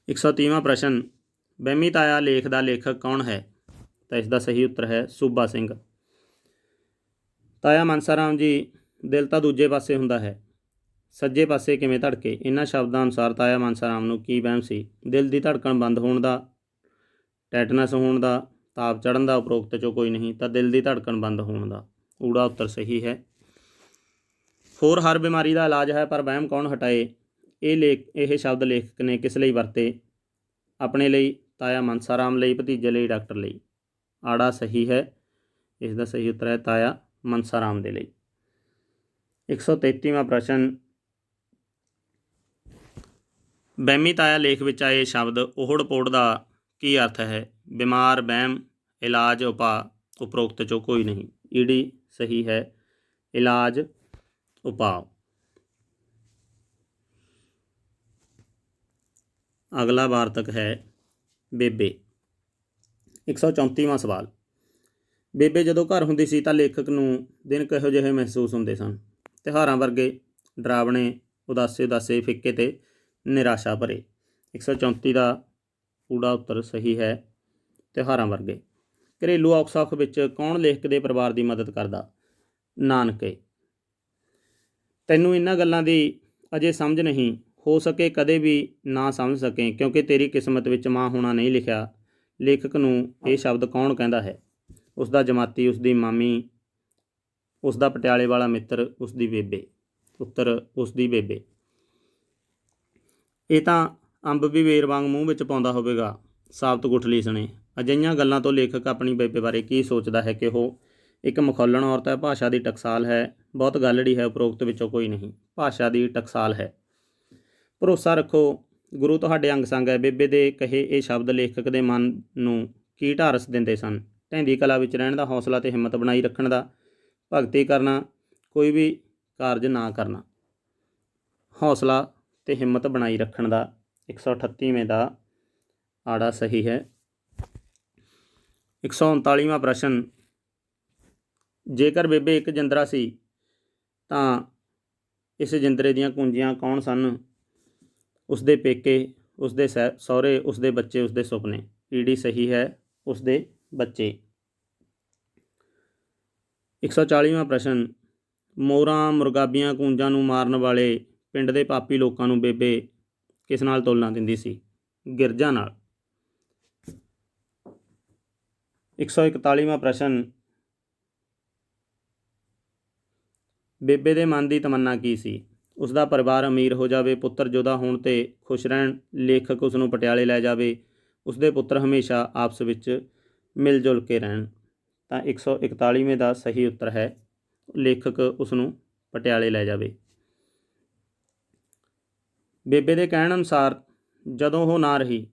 130ਵਾਂ ਪ੍ਰਸ਼ਨ, ਵਹਿਮੀ ਤਾਇਆ ਲੇਖ ਦਾ ਲੇਖਕ ਕੌਣ ਹੈ? ਤਾਂ ਇਸ ਦਾ ਸਹੀ ਉੱਤਰ ਹੈ ਸੂਬਾ ਸਿੰਘ। ਤਾਇਆ ਮਨਸਾ ਰਾਮ ਜੀ, ਦਿਲ ਤਾਂ ਦੂਜੇ ਪਾਸੇ ਹੁੰਦਾ ਹੈ, ਸੱਜੇ ਪਾਸੇ ਕਿਵੇਂ ਧੜਕੇ? ਇਹਨਾਂ ਸ਼ਬਦਾਂ ਅਨੁਸਾਰ ਤਾਇਆ ਮਨਸਾ ਰਾਮ ਨੂੰ ਕੀ ਵਹਿਮ ਸੀ? ਦਿਲ ਦੀ ਧੜਕਣ ਬੰਦ ਹੋਣ ਦਾ, ਟੈਟਨਸ ਹੋਣ ਦਾ, ਤਾਪ ਚੜ੍ਹਨ ਦਾ, ਉਪਰੋਕਤ 'ਚੋਂ ਕੋਈ ਨਹੀਂ। ਤਾਂ ਦਿਲ ਦੀ ਧੜਕਣ ਬੰਦ ਹੋਣ ਦਾ, ਊੜਾ ਉੱਤਰ ਸਹੀ ਹੈ। ਹੋਰ ਹਰ ਬਿਮਾਰੀ ਦਾ ਇਲਾਜ ਹੈ ਪਰ ਵਹਿਮ ਕੌਣ ਹਟਾਏ? ਇਹ ਸ਼ਬਦ ਲੇਖਕ ਨੇ ਕਿਸ ਲਈ ਵਰਤੇ? ਆਪਣੇ ਲਈ, ਤਾਇਆ ਮਨਸਾ ਰਾਮ ਲਈ, ਭਤੀਜੇ ਲਈ, ਡਾਕਟਰ ਲਈ? ਆੜਾ ਸਹੀ ਹੈ। ਇਸ ਦਾ ਸਹੀ ਉੱਤਰ ਹੈ ਤਾਇਆ ਮਨਸਾ ਰਾਮ ਦੇ ਲਈ। 133ਵਾਂ ਪ੍ਰਸ਼ਨ, ਵਹਿਮੀ ਤਾਇਆ ਲੇਖ ਵਿੱਚ ਆਏ ਸ਼ਬਦ ਓਹੜ ਪੋੜ ਦਾ ਕੀ ਅਰਥ ਹੈ? ਬਿਮਾਰ, ਵਹਿਮ, ਇਲਾਜ, ਉਪਾਅ। ਉਪਰੋਕਤ 'ਚੋਂ ਕੋਈ ਨਹੀਂ। ਈੜੀ ਸਹੀ ਹੈ, ਇਲਾਜ, ਉਪਾਅ। ਅਗਲਾ ਵਾਰਤਕ ਹੈ ਬੇਬੇ। 134ਵਾਂ ਸਵਾਲ, ਬੇਬੇ ਜਦੋਂ ਘਰ ਹੁੰਦੀ ਸੀ ਤਾਂ ਲੇਖਕ ਨੂੰ ਦਿਨ ਕਿਹੋ ਜਿਹੇ ਮਹਿਸੂਸ ਹੁੰਦੇ ਸਨ? ਤਿਉਹਾਰਾਂ ਵਰਗੇ, ਡਰਾਵਣੇ, ਉਦਾਸੇ, ਫਿੱਕੇ ਤੇ ਨਿਰਾਸ਼ਾ ਭਰੇ। 134 ਦਾ ਊੜਾ ਉੱਤਰ ਸਹੀ ਹੈ, ਤਿਉਹਾਰਾਂ ਵਰਗੇ। ਘਰੇਲੂ ਔਖ ਸੌਖ ਵਿੱਚ ਕੌਣ ਲੇਖਕ ਦੇ ਪਰਿਵਾਰ ਦੀ ਮਦਦ ਕਰਦਾ? ਨਾਨਕੇ। ਤੈਨੂੰ ਇਹਨਾਂ ਗੱਲਾਂ ਦੀ ਅਜੇ ਸਮਝ ਨਹੀਂ, ਹੋ ਸਕੇ ਕਦੇ ਵੀ ਨਾ ਸਮਝ ਸਕੇ, ਕਿਉਂਕਿ ਤੇਰੀ ਕਿਸਮਤ ਵਿੱਚ ਮਾਂ ਹੋਣਾ ਨਹੀਂ ਲਿਖਿਆ। ਲੇਖਕ ਨੂੰ ਇਹ ਸ਼ਬਦ ਕੌਣ ਕਹਿੰਦਾ ਹੈ? ਉਸ ਦਾ ਜਮਾਤੀ, ਉਸ ਦੀ ਮਾਮੀ, ਉਸ ਦਾ ਪਟਿਆਲੇ ਵਾਲਾ ਮਿੱਤਰ, ਉਸ ਦੀ ਬੇਬੇ। ਉੱਤਰ ਉਸ ਦੀ ਬੇਬੇ। ਇਹ ਤਾਂ ਅੰਬ ਵੀ ਵੇਰ ਵਾਂਗ ਮੂੰਹ ਵਿੱਚ ਪਾਉਂਦਾ ਹੋਵੇਗਾ, ਸਾਬਤ ਗੁਠਲੀ ਸਣੇ। ਅਜਿਹੀਆਂ ਗੱਲਾਂ ਤੋਂ ਲੇਖਕ ਆਪਣੀ ਬੇਬੇ ਬਾਰੇ ਕੀ ਸੋਚਦਾ ਹੈ? ਕਿ ਉਹ ਇੱਕ ਮਖੌਲਣ ਔਰਤ ਹੈ, ਭਾਸ਼ਾ ਦੀ ਟਕਸਾਲ ਹੈ, ਬਹੁਤ ਗੱਲੜੀ ਹੈ। ਉਪਰੋਕਤ ਵਿੱਚੋਂ ਕੋਈ ਨਹੀਂ। ਭਾਸ਼ਾ ਦੀ ਟਕਸਾਲ ਹੈ। ਭਰੋਸਾ ਰੱਖੋ, ਗੁਰੂ ਤੁਹਾਡੇ ਅੰਗ ਸੰਗ ਹੈ। ਬੇਬੇ ਦੇ ਕਹੇ ਇਹ ਸ਼ਬਦ ਲੇਖਕ ਦੇ ਮਨ ਨੂੰ ਕੀ ਢਾਰਸ ਦਿੰਦੇ ਸਨ? ਢਹਿੰਦੀ ਕਲਾ ਵਿੱਚ ਰਹਿਣ ਦਾ ਹੌਸਲਾ ਤੇ ਹਿੰਮਤ ਬਣਾਈ ਰੱਖਣ ਦਾ, ਭਗਤੀ ਕਰਨਾ, ਕੋਈ ਵੀ ਕਾਰਜ ਨਾ ਕਰਨਾ। ਹੌਸਲਾ ਤੇ ਹਿੰਮਤ ਬਣਾਈ ਰੱਖਣ ਦਾ। 138ਵੇਂ ਦਾ ਆੜਾ ਸਹੀ ਹੈ। 139ਵਾਂ ਪ੍ਰਸ਼ਨ, ਜੇਕਰ ਬੇਬੇ ਇੱਕ ਜਿੰਦਰਾ ਸੀ ਤਾਂ ਇਸ ਜਿੰਦਰੇ ਦੀਆਂ ਕੁੰਜੀਆਂ ਕੌਣ ਸਨ? ਉਸ ਦੇ ਪੇਕੇ, ਉਸ ਦੇ ਸਹੁਰੇ, ਉਸ ਦੇ ਬੱਚੇ, ਉਸ ਦੇ ਸੁਪਨੇ। ਈੜੀ ਸਹੀ ਹੈ, ਉਸ ਦੇ ਬੱਚੇ। 140ਵਾਂ ਪ੍ਰਸ਼ਨ, ਮੋਰਾਂ ਮੁਰਗਾਬੀਆਂ ਕੂੰਜਾਂ ਨੂੰ ਮਾਰਨ ਵਾਲੇ ਪਿੰਡ ਦੇ ਪਾਪੀ ਲੋਕਾਂ ਨੂੰ ਬੇਬੇ ਕਿਸ ਨਾਲ ਤੁਲਨਾ ਦਿੰਦੀ ਸੀ? ਗਿਰਝਾਂ ਨਾਲ। 141ਵਾਂ ਪ੍ਰਸ਼ਨ, ਬੇਬੇ ਦੇ ਮਨ ਦੀ ਤਮੰਨਾ ਕੀ ਸੀ? ਉਸ ਦਾ ਪਰਿਵਾਰ ਅਮੀਰ ਹੋ ਜਾਵੇ, ਪੁੱਤਰ ਜੋਧਾ ਹੋਣ 'ਤੇ ਖੁਸ਼ ਰਹਿਣ, ਲੇਖਕ ਉਸ ਨੂੰ ਪਟਿਆਲੇ ਲੈ ਜਾਵੇ, ਉਸ ਦੇ ਪੁੱਤਰ ਹਮੇਸ਼ਾ ਆਪਸ ਵਿੱਚ ਮਿਲ ਜੁਲ ਕੇ ਰਹਿਣ। ਤਾਂ 141ਵੇਂ ਦਾ ਸਹੀ ਉੱਤਰ ਹੈ, ਲੇਖਕ ਉਸ ਨੂੰ ਪਟਿਆਲੇ ਲੈ ਜਾਵੇ। ਬੇਬੇ ਦੇ ਕਹਿਣ ਅਨੁਸਾਰ ਜਦੋਂ ਉਹ ਨਾ ਰਹੀ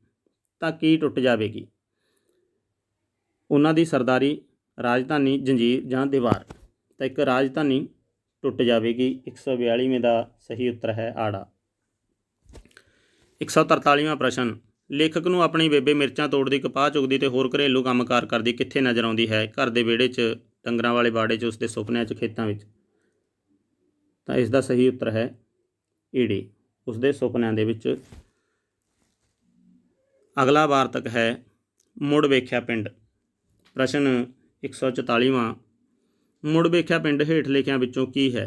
ਤਾਂ ਕੀ ਟੁੱਟ ਜਾਵੇਗੀ? ਉਹਨਾਂ ਦੀ ਸਰਦਾਰੀ, ਰਾਜਧਾਨੀ, ਜੰਜੀਰ ਜਾਂ ਦੀਵਾਰ। ਤਾਂ ਇੱਕ ਰਾਜਧਾਨੀ ਟੁੱਟ ਜਾਵੇਗੀ। 142ਵੇਂ ਦਾ ਸਹੀ ਉੱਤਰ ਹੈ ਆੜਾ। 143ਵਾਂ ਪ੍ਰਸ਼ਨ, ਲੇਖਕ ਨੂੰ ਆਪਣੀ ਬੇਬੇ ਮਿਰਚਾਂ ਤੋੜਦੀ, ਕਪਾਹ ਚੁਗਦੀ ਤੇ ਹੋਰ ਘਰੇਲੂ ਕੰਮਕਾਰ ਕਰਦੀ ਕਿੱਥੇ ਨਜ਼ਰ ਆਉਂਦੀ ਹੈ? ਘਰ ਦੇ ਵਿਹੜੇ 'ਚ, ਡੰਗਰਾਂ ਵਾਲੇ ਬਾੜੇ 'ਚ, ਉਸ ਦੇ ਸੁਪਨਿਆਂ 'ਚ, ਖੇਤਾਂ ਵਿੱਚ। ਤਾਂ ਇਸ ਦਾ ਸਹੀ ਉੱਤਰ ਹੈ ਈੜੀ, ਉਸ ਦੇ ਸੁਪਨਿਆਂ ਦੇ ਵਿੱਚ। ਅਗਲਾ ਵਾਰਤਕ ਹੈ ਮੁੜ ਵੇਖਿਆ ਪਿੰਡ। ਪ੍ਰਸ਼ਨ 144ਵਾਂ, ਮੁੜ ਵੇਖਿਆ ਪਿੰਡ ਹੇਠ ਲਿਖਿਆਂ ਵਿੱਚੋਂ ਕੀ ਹੈ?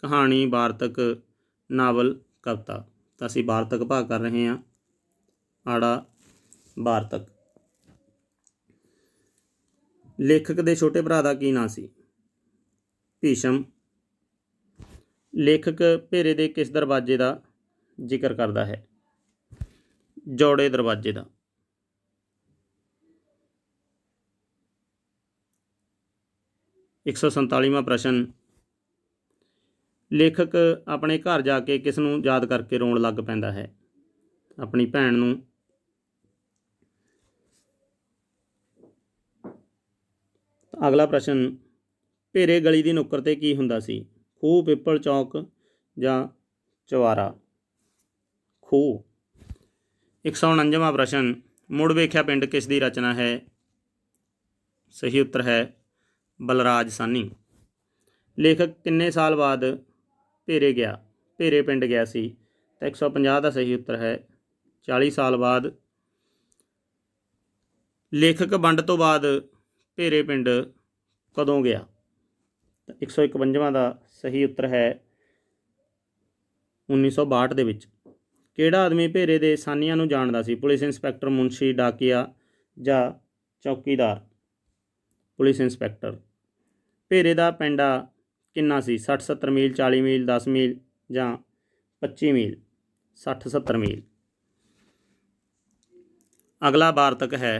ਕਹਾਣੀ, ਵਾਰਤਕ, ਨਾਵਲ, ਕਵਿਤਾ। ਤਾਂ ਅਸੀਂ ਵਾਰਤਕ ਭਾਗ ਕਰ ਰਹੇ ਹਾਂ। ਆੜਾ ਵਾਰਤਕ। ਲੇਖਕ ਦੇ ਛੋਟੇ ਭਰਾ ਦਾ ਕੀ ਨਾਂ ਸੀ? ਭੀਸ਼ਮ। ਲੇਖਕ ਭੇਰੇ ਦੇ ਕਿਸ ਦਰਵਾਜ਼ੇ ਦਾ ਜ਼ਿਕਰ ਕਰਦਾ ਹੈ? ਜੌੜੇ ਦਰਵਾਜ਼ੇ ਦਾ। 147ਵਾਂ ਪ੍ਰਸ਼ਨ, ਲੇਖਕ ਆਪਣੇ ਘਰ ਜਾ ਕੇ ਕਿਸ ਨੂੰ ਯਾਦ ਕਰਕੇ ਰੋਣ ਲੱਗ ਪੈਂਦਾ ਹੈ? ਆਪਣੀ ਭੈਣ ਨੂੰ। ਅਗਲਾ ਪ੍ਰਸ਼ਨ, ਭੇਰੇ ਗਲੀ ਦੀ ਨੁੱਕਰ 'ਤੇ ਕੀ ਹੁੰਦਾ ਸੀ? ਖੂਹ, ਪਿੱਪਲ, ਚੌਕ ਜਾਂ ਚੁਬਾਰਾ? ਖੂਹ। 149ਵਾਂ ਪ੍ਰਸ਼ਨ, ਮੁੜ ਵੇਖਿਆ ਪਿੰਡ ਕਿਸ ਦੀ ਰਚਨਾ ਹੈ? ਸਹੀ ਉੱਤਰ ਹੈ ਬਲਰਾਜ ਸਾਹਨੀ। ਲੇਖਕ ਕਿੰਨੇ ਸਾਲ ਬਾਅਦ ਭੇਰੇ ਪਿੰਡ ਗਿਆ ਸੀ? ਤਾਂ 150 ਦਾ ਸਹੀ ਉੱਤਰ ਹੈ 40 ਸਾਲ ਬਾਅਦ। ਲੇਖਕ ਵੰਡ ਤੋਂ ਬਾਅਦ ਭੇਰੇ ਪਿੰਡ ਕਦੋਂ ਗਿਆ? ਤਾਂ 151ਵਾਂ ਦਾ ਸਹੀ ਉੱਤਰ ਹੈ 1962 ਦੇ ਵਿੱਚ। ਕਿਹੜਾ ਆਦਮੀ ਭੇਰੇ ਦੇ ਸਾਨੀਆਂ ਨੂੰ ਜਾਣਦਾ ਸੀ? ਪੁਲਿਸ ਇੰਸਪੈਕਟਰ, ਮੁਨਸ਼ੀ, ਡਾਕੀਆ ਜਾਂ ਚੌਕੀਦਾਰ? Police inspector. ਭੇਰੇ ਦਾ ਪੈਂਡਾ ਕਿੰਨਾ ਸੀ? 60-70 ਮੀਲ, 40 ਮੀਲ, 10 ਮੀਲ ਜਾਂ 25 ਮੀਲ? 60-70 ਮੀਲ। ਅਗਲਾ ਵਾਰਤਕ ਹੈ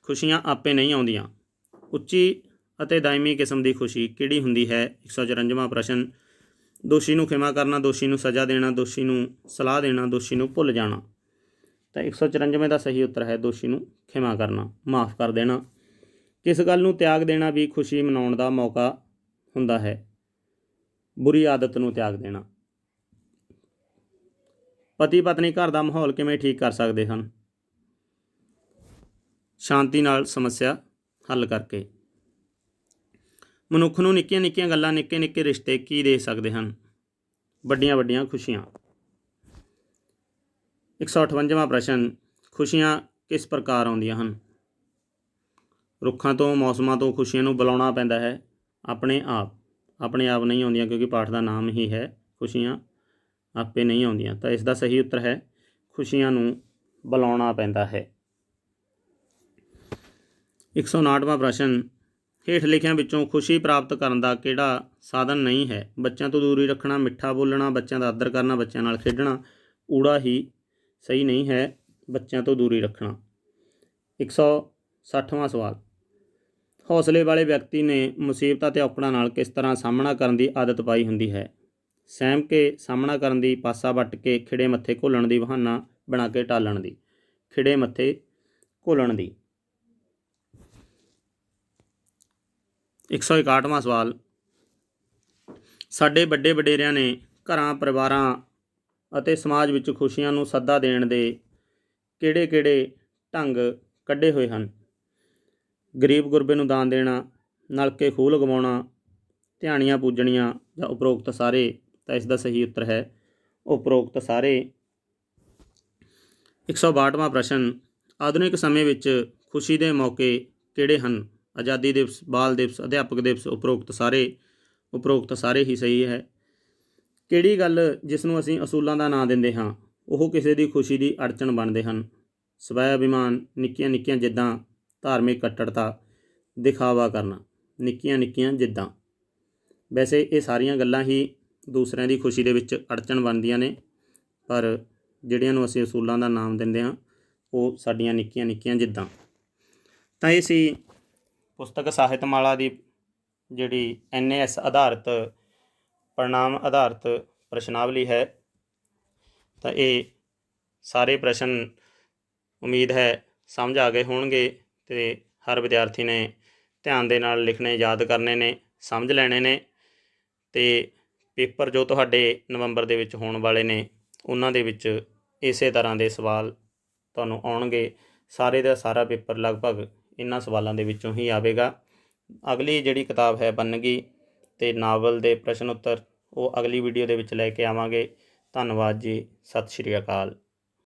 ਖੁਸ਼ੀਆਂ ਆਪੇ ਨਹੀਂ ਆਉਂਦੀਆਂ। ਉੱਚੀ ਅਤੇ ਦਾਇਮੀ ਕਿਸਮ ਦੀ ਖੁਸ਼ੀ ਕਿਹੜੀ ਹੁੰਦੀ ਹੈ? 154ਵਾਂ ਪ੍ਰਸ਼ਨ। ਦੋਸ਼ੀ ਨੂੰ ਖਿਮਾ ਕਰਨਾ, ਦੋਸ਼ੀ ਨੂੰ ਸਜ਼ਾ ਦੇਣਾ, ਦੋਸ਼ੀ ਨੂੰ ਸਲਾਹ ਦੇਣਾ, ਦੋਸ਼ੀ ਨੂੰ ਭੁੱਲ ਜਾਣਾ। ਤਾਂ 154 ਦਾ ਸਹੀ ਉੱਤਰ ਹੈ ਦੋਸ਼ੀ ਨੂੰ ਖਿਮਾ ਕਰਨਾ, ਮਾफ़ ਕਰ ਦੇਣਾ। ਕਿਸ ਗੱਲ ਨੂੰ ਤਿਆਗ ਦੇਣਾ ਵੀ ਖੁਸ਼ੀ ਮਨਾਉਣ ਦਾ ਮੌਕਾ ਹੁੰਦਾ ਹੈ? ਬੁਰੀ ਆਦਤ ਨੂੰ ਤਿਆਗ ਦੇਣਾ। ਪਤੀ ਪਤਨੀ ਘਰ ਦਾ ਮਾਹੌਲ ਕਿਵੇਂ ਠੀਕ ਕਰ ਸਕਦੇ ਹਨ? ਸ਼ਾਂਤੀ ਨਾਲ, ਸਮੱਸਿਆ ਹੱਲ ਕਰਕੇ। ਮਨੁੱਖ ਨੂੰ ਨਿੱਕੀਆਂ ਨਿੱਕੀਆਂ ਗੱਲਾਂ, ਨਿੱਕੇ ਨਿੱਕੇ ਰਿਸ਼ਤੇ ਕੀ ਦੇ ਸਕਦੇ ਹਨ? ਵੱਡੀਆਂ ਵੱਡੀਆਂ ਖੁਸ਼ੀਆਂ। 158ਵਾਂ ਪ੍ਰਸ਼ਨ। ਖੁਸ਼ੀਆਂ ਕਿਸ ਪ੍ਰਕਾਰ ਆਉਂਦੀਆਂ ਹਨ? ਰੁੱਖਾਂ ਤੋਂ, ਮੌਸਮਾਂ ਤੋਂ ਖੁਸ਼ੀਆਂ ਨੂੰ ਬੁਲਾਉਣਾ ਪੈਂਦਾ ਹੈ ਆਪਣੇ ਆਪ। ਆਪਣੇ ਆਪ ਨਹੀਂ ਆਉਂਦੀਆਂ, ਕਿਉਂਕਿ ਪਾਠ ਦਾ ਨਾਮ ਹੀ ਹੈ ਖੁਸ਼ੀਆਂ ਆਪੇ ਨਹੀਂ ਆਉਂਦੀਆਂ। ਤਾਂ ਇਸ ਦਾ ਸਹੀ ਉੱਤਰ ਹੈ ਖੁਸ਼ੀਆਂ ਨੂੰ ਬੁਲਾਉਣਾ ਪੈਂਦਾ ਹੈ। 159ਵਾਂ ਪ੍ਰਸ਼ਨ। ਹੇਠ ਲਿਖਿਆਂ ਵਿੱਚੋਂ ਖੁਸ਼ੀ ਪ੍ਰਾਪਤ ਕਰਨ ਦਾ ਕਿਹੜਾ ਸਾਧਨ ਨਹੀਂ ਹੈ? ਬੱਚਿਆਂ ਤੋਂ ਦੂਰੀ ਰੱਖਣਾ, ਮਿੱਠਾ ਬੋਲਣਾ, ਬੱਚਿਆਂ ਦਾ ਆਦਰ ਕਰਨਾ, ਬੱਚਿਆਂ ਨਾਲ ਖੇਡਣਾ। ਊੜਾ ਹੀ ਸਹੀ ਨਹੀਂ ਹੈ, ਬੱਚਿਆਂ ਤੋਂ ਦੂਰੀ ਰੱਖਣਾ। 160ਵਾਂ ਸਵਾਲ। ਹੌਸਲੇ ਵਾਲੇ ਵਿਅਕਤੀ ਨੇ ਮੁਸੀਬਤਾਂ ਅਤੇ ਔਕੜਾਂ ਨਾਲ ਕਿਸ ਤਰ੍ਹਾਂ ਸਾਹਮਣਾ ਕਰਨ ਦੀ ਆਦਤ ਪਾਈ ਹੁੰਦੀ ਹੈ? ਸਹਿਮ ਕੇ ਸਾਹਮਣਾ ਕਰਨ ਦੀ, ਪਾਸਾ ਵੱਟ ਕੇ, ਖਿੜੇ ਮੱਥੇ ਘੋਲਣ ਦੀ, ਬਹਾਨਾ ਬਣਾ ਕੇ ਟਾਲਣ ਦੀ। ਖਿੜੇ ਮੱਥੇ ਘੋਲਣ ਦੀ। 161ਵਾਂ ਸਵਾਲ। ਸਾਡੇ ਵੱਡੇ ਵਡੇਰਿਆਂ ਨੇ ਘਰਾਂ, ਪਰਿਵਾਰਾਂ ਅਤੇ ਸਮਾਜ ਵਿੱਚ ਖੁਸ਼ੀਆਂ ਨੂੰ ਸੱਦਾ ਦੇਣ ਦੇ ਕਿਹੜੇ ਕਿਹੜੇ ਢੰਗ ਕੱਢੇ ਹੋਏ ਹਨ? ਗਰੀਬ ਗੁਰਬੇ ਨੂੰ ਦਾਨ ਦੇਣਾ, ਨਲਕੇ ਖੂਹ ਲਗਵਾਉਣਾ, ਧਿਆਣੀਆਂ ਪੂਜਣੀਆਂ ਜਾਂ ਉਪਰੋਕਤ ਸਾਰੇ। ਤਾਂ ਇਸ ਦਾ ਸਹੀ ਉੱਤਰ ਹੈ ਉਪਰੋਕਤ ਸਾਰੇ। 162ਵਾਂ ਪ੍ਰਸ਼ਨ। ਆਧੁਨਿਕ ਸਮੇਂ ਵਿੱਚ ਖੁਸ਼ੀ ਦੇ ਮੌਕੇ ਕਿਹੜੇ ਹਨ? ਆਜ਼ਾਦੀ ਦਿਵਸ, ਬਾਲ ਦਿਵਸ, ਅਧਿਆਪਕ ਦਿਵਸ। ਉਪਰੋਕਤ ਸਾਰੇ। ਉਪਰੋਕਤ ਸਾਰੇ ਹੀ ਸਹੀ ਹੈ। ਕਿਹੜੀ ਗੱਲ ਜਿਸ ਨੂੰ ਅਸੀਂ ਅਸੂਲਾਂ ਦਾ ਨਾਂ ਦਿੰਦੇ ਹਾਂ ਉਹ ਕਿਸੇ ਦੀ ਖੁਸ਼ੀ ਦੀ ਅੜਚਨ ਬਣਦੇ ਹਨ? ਸਵੈ ਅਭਿਮਾਨ, ਨਿੱਕੀਆਂ ਨਿੱਕੀਆਂ ਜਿੱਦਾਂ, ਧਾਰਮਿਕ ਕੱਟੜਤਾ, ਦਿਖਾਵਾ ਕਰਨਾ। ਨਿੱਕੀਆਂ ਨਿੱਕੀਆਂ ਜਿੱਦਾਂ। ਵੈਸੇ ਇਹ ਸਾਰੀਆਂ ਗੱਲਾਂ ਹੀ ਦੂਸਰਿਆਂ ਦੀ ਖੁਸ਼ੀ ਦੇ ਵਿੱਚ ਅੜਚਨ ਬਣਦੀਆਂ ਨੇ, ਪਰ ਜਿਹੜਿਆਂ ਨੂੰ ਅਸੀਂ ਅਸੂਲਾਂ ਦਾ ਨਾਮ ਦਿੰਦੇ ਹਾਂ ਉਹ ਸਾਡੀਆਂ ਨਿੱਕੀਆਂ ਨਿੱਕੀਆਂ ਜਿੱਦਾਂ। ਤਾਂ ਇਹ ਸੀ ਪੁਸਤਕ ਸਾਹਿਤਮਾਲਾ ਦੀ ਜਿਹੜੀ NAS ਆਧਾਰਿਤ, ਪੜ੍ਹਨਾਮ ਆਧਾਰਿਤ ਪ੍ਰਸ਼ਨਾਵਲੀ ਹੈ। ਤਾਂ ਇਹ ਸਾਰੇ ਪ੍ਰਸ਼ਨ ਉਮੀਦ ਹੈ ਸਮਝ ਆ ਗਏ ਹੋਣਗੇ ਅਤੇ ਹਰ ਵਿਦਿਆਰਥੀ ਨੇ ਧਿਆਨ ਦੇ ਨਾਲ ਲਿਖਣੇ, ਯਾਦ ਕਰਨੇ ਨੇ, ਸਮਝ ਲੈਣੇ ਨੇ। ਅਤੇ ਪੇਪਰ ਜੋ ਤੁਹਾਡੇ ਨਵੰਬਰ ਦੇ ਵਿੱਚ ਹੋਣ ਵਾਲੇ ਨੇ ਉਹਨਾਂ ਦੇ ਵਿੱਚ ਇਸੇ ਤਰ੍ਹਾਂ ਦੇ ਸਵਾਲ ਤੁਹਾਨੂੰ ਆਉਣਗੇ। ਸਾਰੇ ਦਾ ਸਾਰਾ ਪੇਪਰ ਲਗਭਗ ਇਹਨਾਂ ਸਵਾਲਾਂ ਦੇ ਵਿੱਚੋਂ ਹੀ ਆਵੇਗਾ। ਅਗਲੀ ਜਿਹੜੀ ਕਿਤਾਬ ਹੈ ਬੰਨਗੀ ਅਤੇ ਨਾਵਲ ਦੇ ਪ੍ਰਸ਼ਨ ਉੱਤਰ, ਉਹ ਅਗਲੀ ਵੀਡੀਓ ਦੇ ਵਿੱਚ ਲੈ ਕੇ ਆਵਾਂਗੇ। ਧੰਨਵਾਦ ਜੀ, ਸਤਿ ਸ਼੍ਰੀ ਅਕਾਲ।